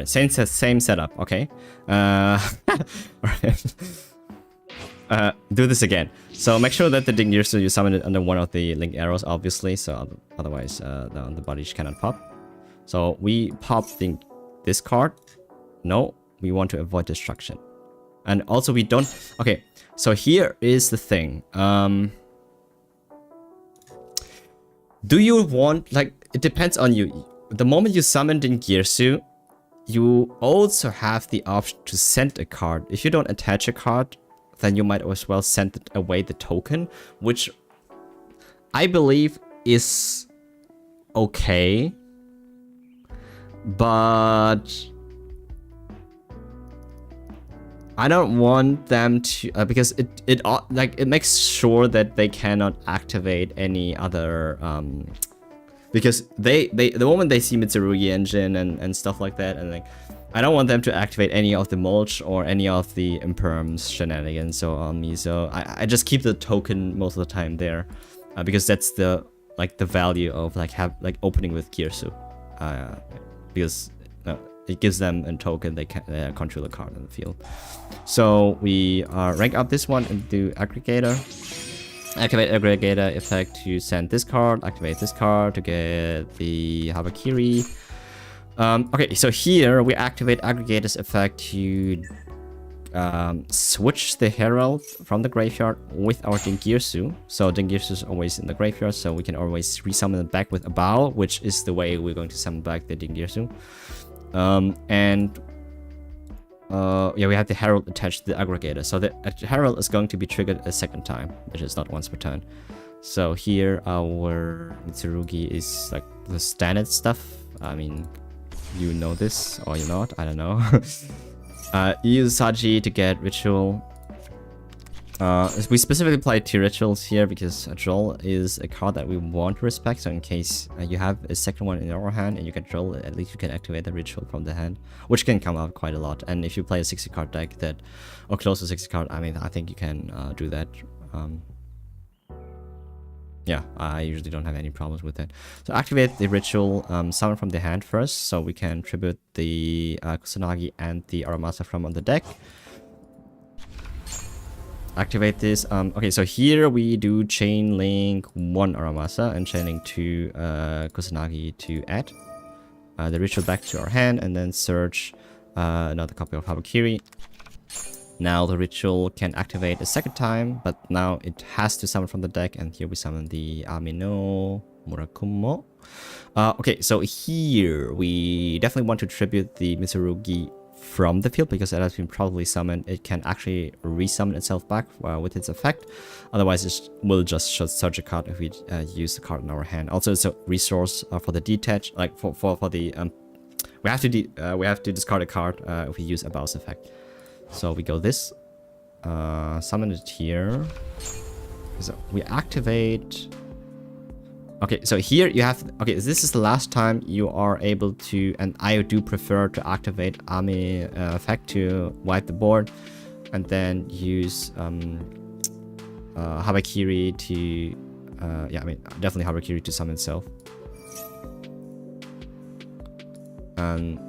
Same setup. Okay. All right. Do this again. So make sure that the Dingirsu you summon it under one of the link arrows, obviously. So otherwise, the body cannot pop. So we pop this card. No, we want to avoid destruction. And also we don't... Okay, so here is the thing. Do you want... Like, it depends on you. The moment you summon Dingirsu, you also have the option to send a card. If you don't attach a card, then you might as well send away the token, which I believe is okay. But I don't want them to because it makes sure that they cannot activate any other because the moment they see Mitsurugi engine and stuff like that, and like I don't want them to activate any of the mulch or any of the imperms shenanigans so on me. So I just keep the token most of the time there because that's the value of opening with Girsu. Because it gives them a token they can control a card in the field. So we rank up this one and do aggregator. Activate aggregator effect to send this card. Activate this card to get the Habakiri. Okay, so here we activate aggregator's effect to switch the Herald from the graveyard with our Dingirsu. So Dingirsu is always in the graveyard, so we can always resummon it back with a bow, which is the way we're going to summon back the Dingirsu. And yeah, we have the Herald attached to the aggregator. So the Herald is going to be triggered a second time, which is not once per turn. So here our Mitsurugi is like the standard stuff. I mean, you know this or you're not, I don't know. Use Saji to get ritual. We specifically play 2 rituals here because a Droll is a card that we want to respect. So in case you have a second one in your hand and you can Droll, at least you can activate the ritual from the hand, which can come out quite a lot. And if you play a 60 card deck that, or close to 60 card, I mean, I think you can do that. Yeah, I usually don't have any problems with it. So activate the ritual, summon from the hand first, so we can tribute the Kusanagi and the Aramasa from on the deck. Activate this. Okay, so here we do chain link 1 Aramasa and chain link 2 Kusanagi to add the ritual back to our hand, and then search another copy of Habakiri. Now the ritual can activate a second time, but now it has to summon from the deck, and here we summon the Amino Murakumo. Okay, so here we definitely want to tribute the Mitsurugi from the field, because it has been probably summoned. It can actually resummon itself back with its effect. Otherwise, it will just search a card if we use the card in our hand. Also, it's a resource for the detach, like for the we have to discard a card if we use a bounce effect. So we go this, summon it here. So we activate. Okay, so here you have. Okay, this is the last time you are able to, and I do prefer to activate Ami effect to wipe the board, and then use Habakiri to. Yeah, I mean definitely Habakiri to summon itself. And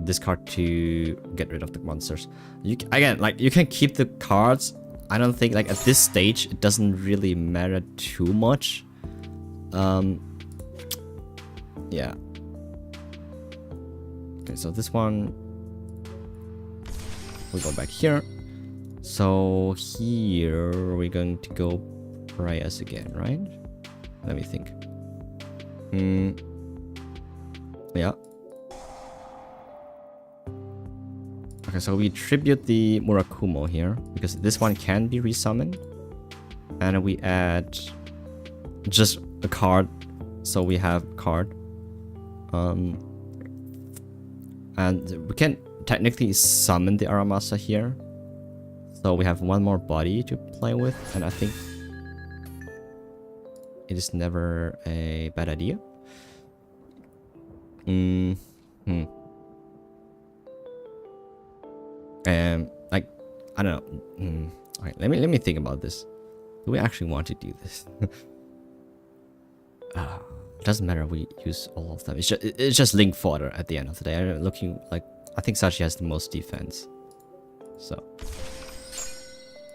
discard to get rid of the monsters. Again, like, you can keep the cards. I don't think, like, at this stage it doesn't really matter too much. Yeah. Okay, so this one we go back here. So here we're going to go Prayas again, right? Let me think. Yeah. Okay, so we tribute the Murakumo here, because this one can be resummoned. And we add just a card, so we have a card. And we can technically summon the Aramasa here. So we have one more body to play with, and I think it is never a bad idea. Like, I don't know. Okay, let me think about this. Do we actually want to do this? It doesn't matter. We use all of them. It's just link fodder at the end of the day. I'm looking like, I think Sachi has the most defense. So,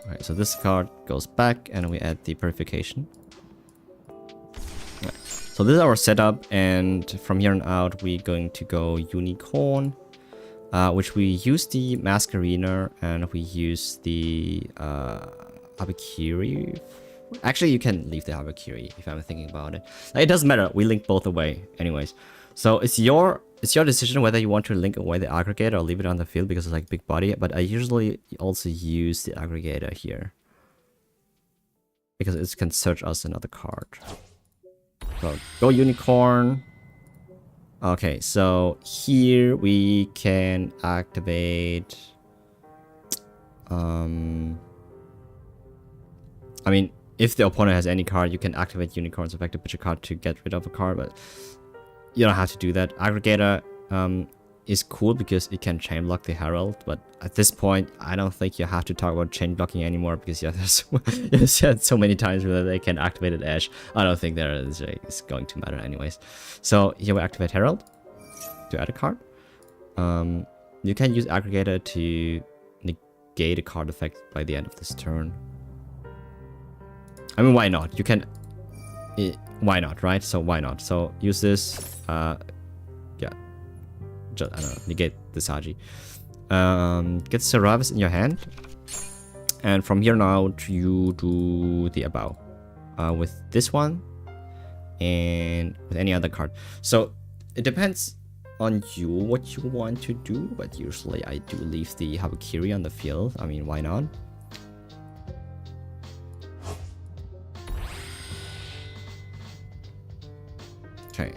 alright. So this card goes back, and we add the purification. Right. So this is our setup, and from here on out, we're going to go Unicorn. Which we use the Masquerina, and we use the Habakiri. Actually, you can leave the Habakiri if I'm thinking about it. Like, it doesn't matter. We link both away, anyways. So it's your decision whether you want to link away the aggregator or leave it on the field, because it's like big body. But I usually also use the aggregator here, because it can search us another card. So go Unicorn. Okay, so here we can activate. I mean, if the opponent has any card, you can activate Unicorn's effect to put your card to get rid of a card, but you don't have to do that. Aggregator is cool because it can chain block the Herald, but at this point, I don't think you have to talk about chain blocking anymore, because yeah, there's so many times where they can activate an Edge. I don't think there is going to matter anyways. So here we activate Herald to add a card. You can use Aggregator to negate a card effect by the end of this turn. I mean, why not? You can... why not, right? So why not? So use this... yeah. Just, I don't know, negate the Saji. Get Seravis in your hand. And from here on out, you do the above. With this one. And with any other card. So, it depends on you what you want to do, but usually I do leave the Habakiri on the field. I mean, why not? Okay.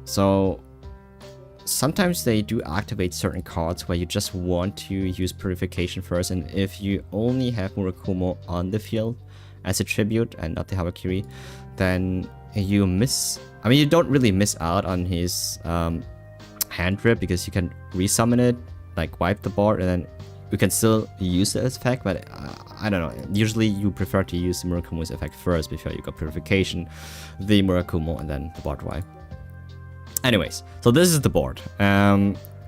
So sometimes they do activate certain cards where you just want to use Purification first, and if you only have Murakumo on the field as a tribute and not the Habakiri, then you miss... I mean, you don't really miss out on his hand drip because you can resummon it, like wipe the board, and then you can still use the effect, but I don't know. Usually you prefer to use the Murakumo's effect first before you got Purification, the Murakumo, and then the board wipe. Anyways, so this is the board.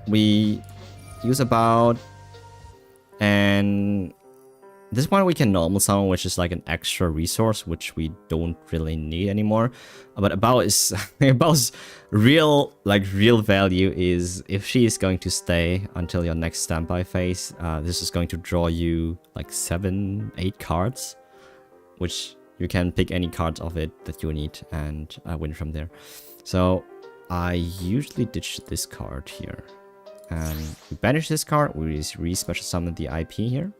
We use about, and this one we can normal summon, which is like an extra resource, which we don't really need anymore. But about is Abao's real value is if she is going to stay until your next standby phase. This is going to draw you like 7-8 cards, which you can pick any cards of it that you need and win from there. So I usually ditch this card here, and we banish this card. We re-special summon the IP here.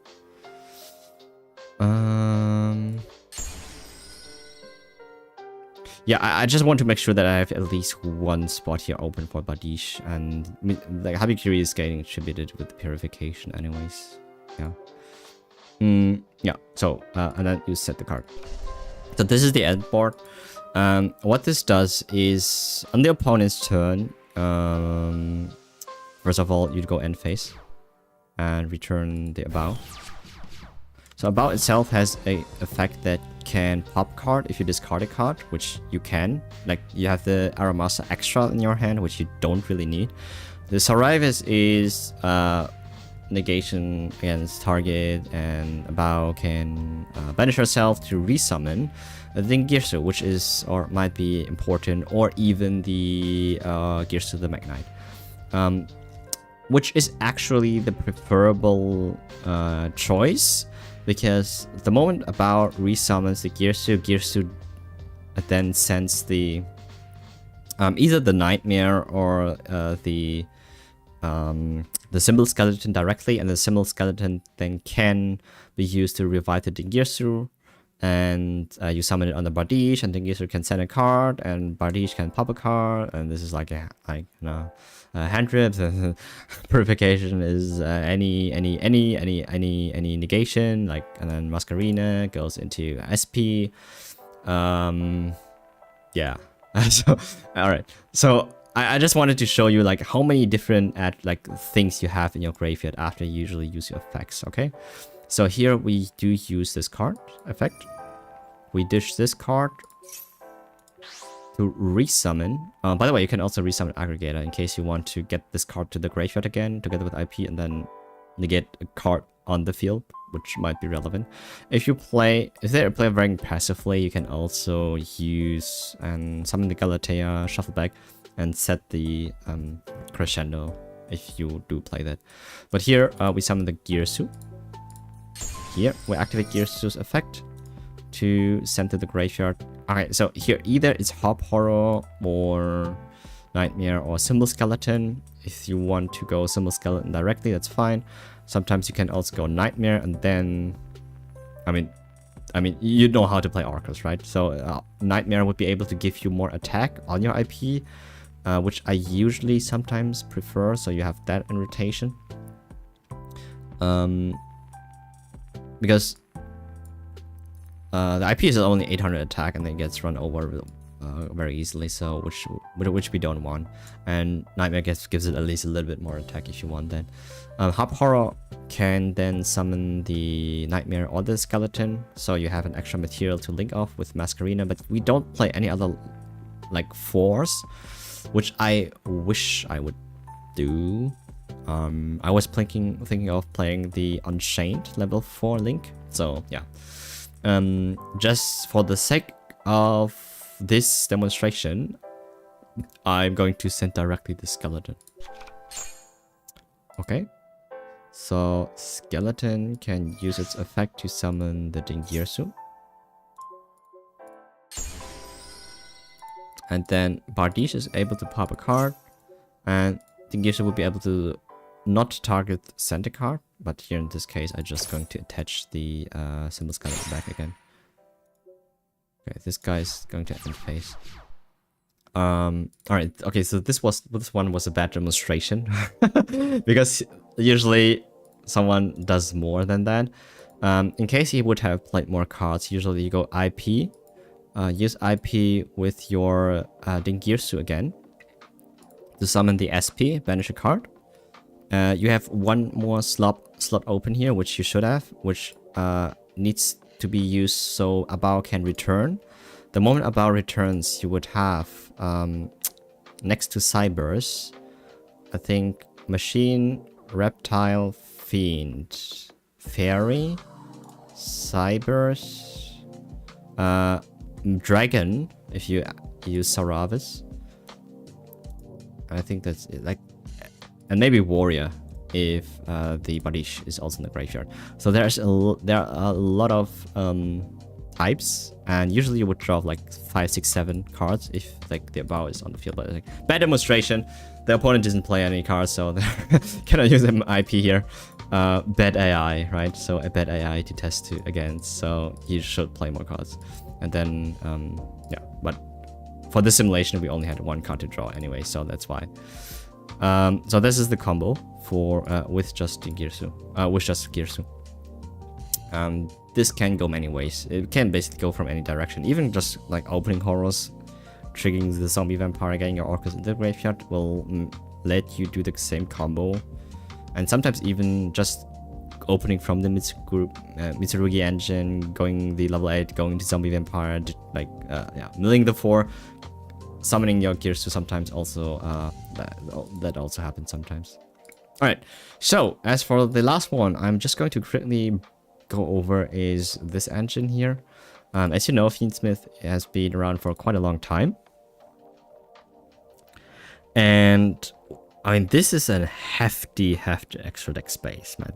Yeah, I just want to make sure that I have at least one spot here open for Badish, and like Habikiri is getting attributed with the Purification anyways. Yeah. Yeah, so and then you set the card. So this is the end board. What this does is on the opponent's turn, first of all, you'd go end phase and return the Abao. So Abao itself has a effect that can pop card if you discard a card, which you can. Like you have the Aramasa extra in your hand, which you don't really need. The Sarivas is negation against target, and Abao can banish herself to resummon the Girsu, which is or might be important, or even the Girsu the Magnite, which is actually the preferable choice, because the moment Abao resummons the Girsu then sends the either the Nightmare or the Symbol Skeleton directly, and the Symbol Skeleton then can be used to revive the Dingirsu, and you summon it on the Bardiche, and Dingirsu can send a card, and Bardiche can pop a card, and this is like hand trips. Purification is any negation, like, and then Masquerina goes into SP. Yeah. So all right, so I just wanted to show you like how many different things you have in your graveyard after you usually use your effects. Okay, so here we do use this card effect. We dish this card to resummon. By the way, you can also resummon Aggregator in case you want to get this card to the graveyard again together with IP, and then negate a card on the field, which might be relevant. If they play very passively, you can also use and summon the Galatea, shuffle back, and set the Crescendo if you do play that. But here we summon the Girsu. Here we activate Girsu's effect to send to the graveyard. Alright, so here either it's Hop Horror or Nightmare or Symbol Skeleton. If you want to go Symbol Skeleton directly, that's fine. Sometimes you can also go Nightmare, and then I mean you know how to play Orcus, right? So Nightmare would be able to give you more attack on your IP, which I usually sometimes prefer, so you have that in rotation. Because the IP is only 800 attack, and then gets run over very easily, so which we don't want. And Nightmare gives it at least a little bit more attack if you want that. Hop Horror can then summon the Nightmare or the Skeleton, so you have an extra material to link off with Masquerina, but we don't play any other like force, which I wish I would do. I was thinking of playing the Unchained level 4 Link, so yeah. Just for the sake of this demonstration, I'm going to send directly the Skeleton. Okay, so Skeleton can use its effect to summon the Dingirsu. And then Bardiche is able to pop a card, And the Girsu will be able to not target center card, but here in this case, I'm just going to attach the symbol scanner at the back again. Okay, this guy is going to end phase. Alright, okay, so this one was a bad demonstration. Because usually someone does more than that. In case he would have played more cards, usually you go IP. Use IP with your Dingirsu again to summon the SP, banish a card. You have one more slot open here, which you should have, which needs to be used so Abao can return. The moment Abao returns, you would have next to Cybers, I think Machine, Reptile, Fiend, Fairy, Cybers, Dragon if you use Saravis. I think that's it, like, and maybe Warrior if the Badish is also in the graveyard. So there are a lot of types, and usually you would draw like 5, 6, 7 cards if like the Abao is on the field. But like, bad demonstration. The opponent doesn't play any cards, so cannot use an IP here. Bad AI, right? So a bad AI to test against. So you should play more cards. And then yeah, but for this simulation we only had one card to draw anyway, so that's why. So this is the combo for with just Girsu. This can go many ways. It can basically go from any direction. Even just like opening horrors, triggering the zombie vampire, getting your Orcus in the graveyard will let you do the same combo. And sometimes even just opening from the Mitsurugi engine, going the level 8, going to zombie vampire, like yeah, milling the 4, summoning your Girsu sometimes also, that also happens sometimes. Alright, so as for the last one, I'm just going to quickly go over is this engine here. As you know, Fiendsmith has been around for quite a long time. And I mean, this is a hefty extra deck space, man.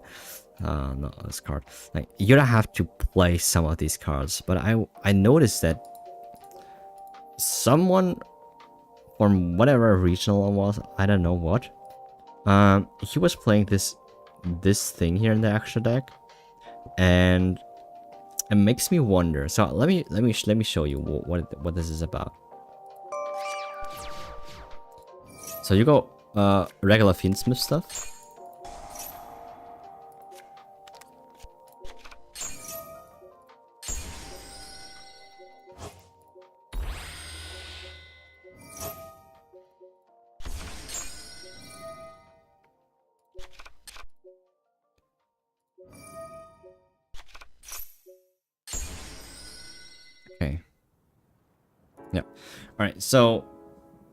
Not this card. Like, you don't have to play some of these cards, but I noticed that someone from whatever regional it was, I don't know what, he was playing this thing here in the extra deck, and it makes me wonder. So let me show you what this is about. So you go regular Fiendsmith stuff. Okay. Yeah. All right. So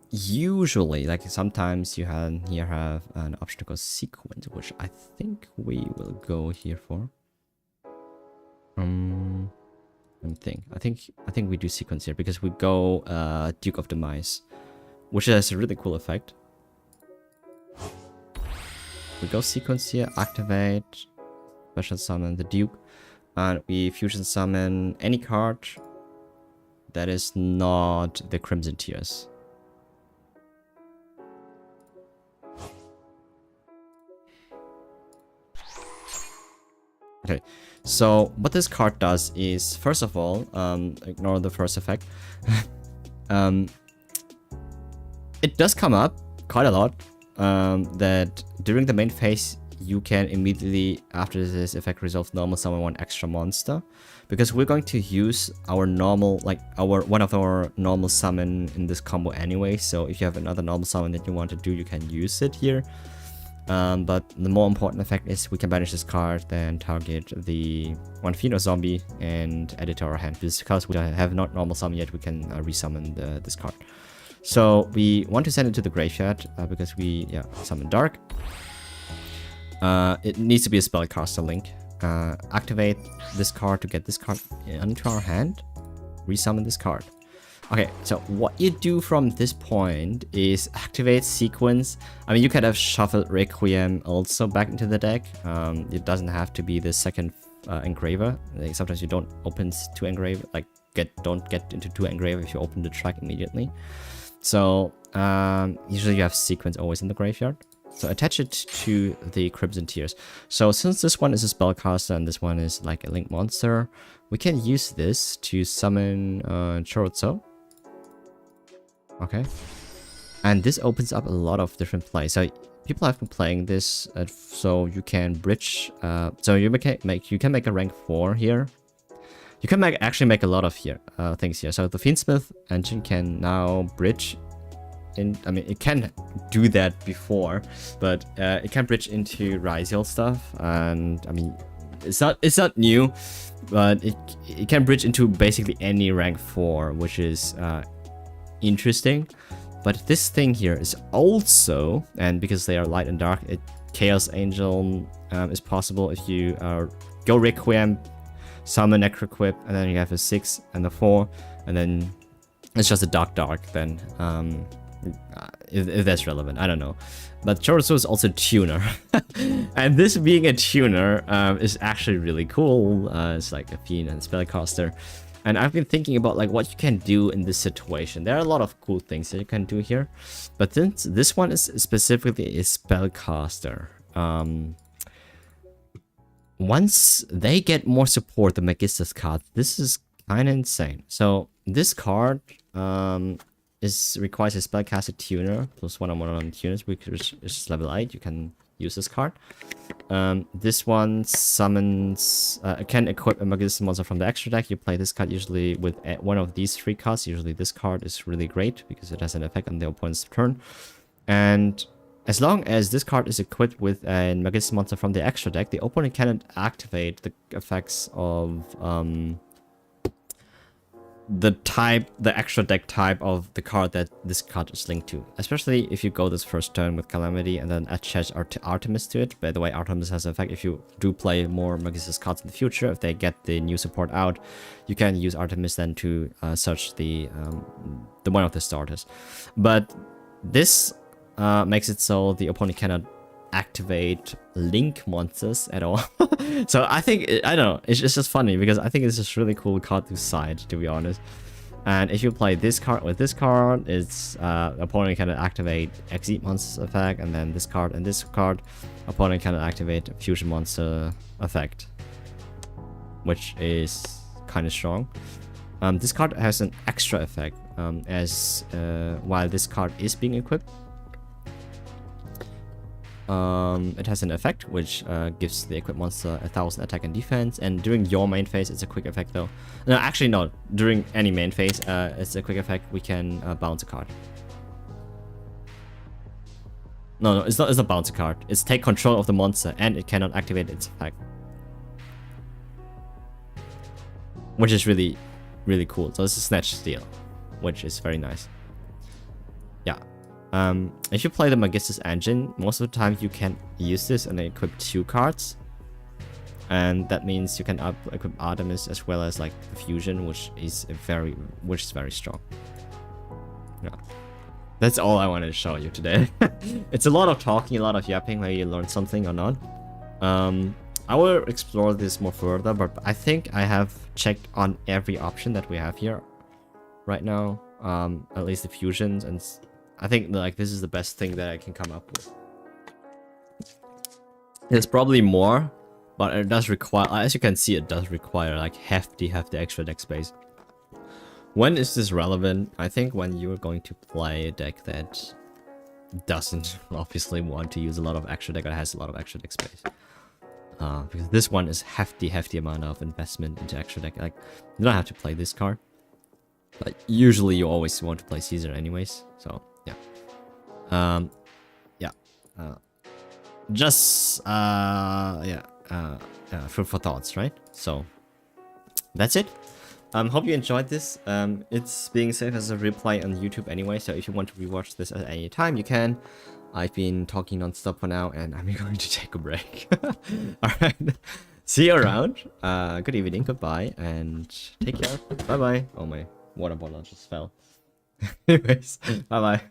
usually, like sometimes you have an option to go sequence, which I think we will go here for. Let me think. I think we do sequence here because we go Duke of Demise, which has a really cool effect. We go sequence here, activate, special summon the Duke, and we fusion summon any card that is not the Crimson Tears. Okay, so what this card does is, first of all, ignore the first effect. It does come up quite a lot that during the main phase you can immediately, after this effect resolves, normal summon one extra monster, because we're going to use our normal, like one of our normal summon in this combo anyway. So if you have another normal summon that you want to do, you can use it here. But the more important effect is we can banish this card, then target the one fiend or zombie and add it to our hand. Because we have not normal summon yet, we can resummon this card. So we want to send it to the graveyard because we summon Dark. It needs to be a spellcaster link. Activate this card to get this card into our hand. Resummon this card. Okay, so what you do from this point is activate sequence. I mean, you could have shuffled Requiem also back into the deck. It doesn't have to be the second engraver. Like, sometimes you don't open 2 engraver, like don't get into 2 engraver if you open the track immediately. So usually you have sequence always in the graveyard. So attach it to the Crimson Tears. So since this one is a spellcaster and this one is like a link monster, we can use this to summon Chorotso. Okay. And this opens up a lot of different plays. So people have been playing this, so you can bridge. So you can make a rank 4 here. You can actually make a lot of things here. So the Fiendsmith engine can now bridge. I mean, it can do that before, but it can bridge into Ryziel stuff, and I mean, it's not new, but it can bridge into basically any rank 4, which is interesting. But this thing here is also, and because they are light and dark, Chaos Angel is possible if you go Requiem, summon Necroquip, and then you have a 6 and a 4, and then it's just a dark then. If that's relevant, I don't know. But Chorotso is also a tuner. And this being a tuner is actually really cool. It's like a fiend and spellcaster. And I've been thinking about like what you can do in this situation. There are a lot of cool things that you can do here. But since this one is specifically a spellcaster, once they get more support, the Magistus card, this is kind of insane. So this card requires a spellcaster tuner plus 1/1 tuners, which is level 8. You can use this card. This one summons can equip a Magistus monster from the extra deck. You play this card usually with one of these 3 cards. Usually this card is really great because it has an effect on the opponent's turn. And as long as this card is equipped with a Magistus monster from the extra deck, the opponent cannot activate the effects of the extra deck type of the card that this card is linked to. Especially if you go this first turn with Calamity and then attach Artemis to it. By the way, Artemis has an effect if you do play more Magistus cards in the future. If they get the new support out, you can use Artemis then to search the one of the starters. But this makes it so the opponent cannot activate link monsters at all. So I think, I don't know, it's just funny because I think it's just really cool card to side, to be honest. And if you play this card with this card, it's opponent can activate Exceed monsters effect, and then this card and this card, opponent can activate fusion monster effect, which is kind of strong. This card has an extra effect while this card is being equipped. It has an effect which gives the equipped monster 1000 attack and defense, and during your main phase it's a quick effect though. No, actually no, during any main phase it's a quick effect. We can bounce a card. No, it's not bounce a card. It's take control of the monster and it cannot activate its effect, which is really cool. So it's a snatch steal, which is very nice. Yeah. If you play the Magistus engine, most of the time you can use this and equip 2 cards. And that means you can equip Artemis as well as like the fusion, which is very strong. Yeah. That's all I wanted to show you today. It's a lot of talking, a lot of yapping, maybe you learned something or not. I will explore this more further, but I think I have checked on every option that we have here right now. At least the fusions, and I think like this is the best thing that I can come up with. There's probably more, but it does require, as you can see, it does require like hefty extra deck space. When is this relevant? I think when you're going to play a deck that doesn't obviously want to use a lot of extra deck or has a lot of extra deck space. Because this one is hefty amount of investment into extra deck. Like, you don't have to play this card. But usually you always want to play Caesar anyways, so yeah. Food for thoughts, right? So that's it. Hope you enjoyed this. It's being saved as a replay on YouTube anyway, so if you want to rewatch this at any time, you can. I've been talking non-stop for now, and I'm going to take a break. Alright, see you around. Good evening, goodbye, and take care. Bye-bye. Oh, my water bottle just fell. Anyways, bye-bye.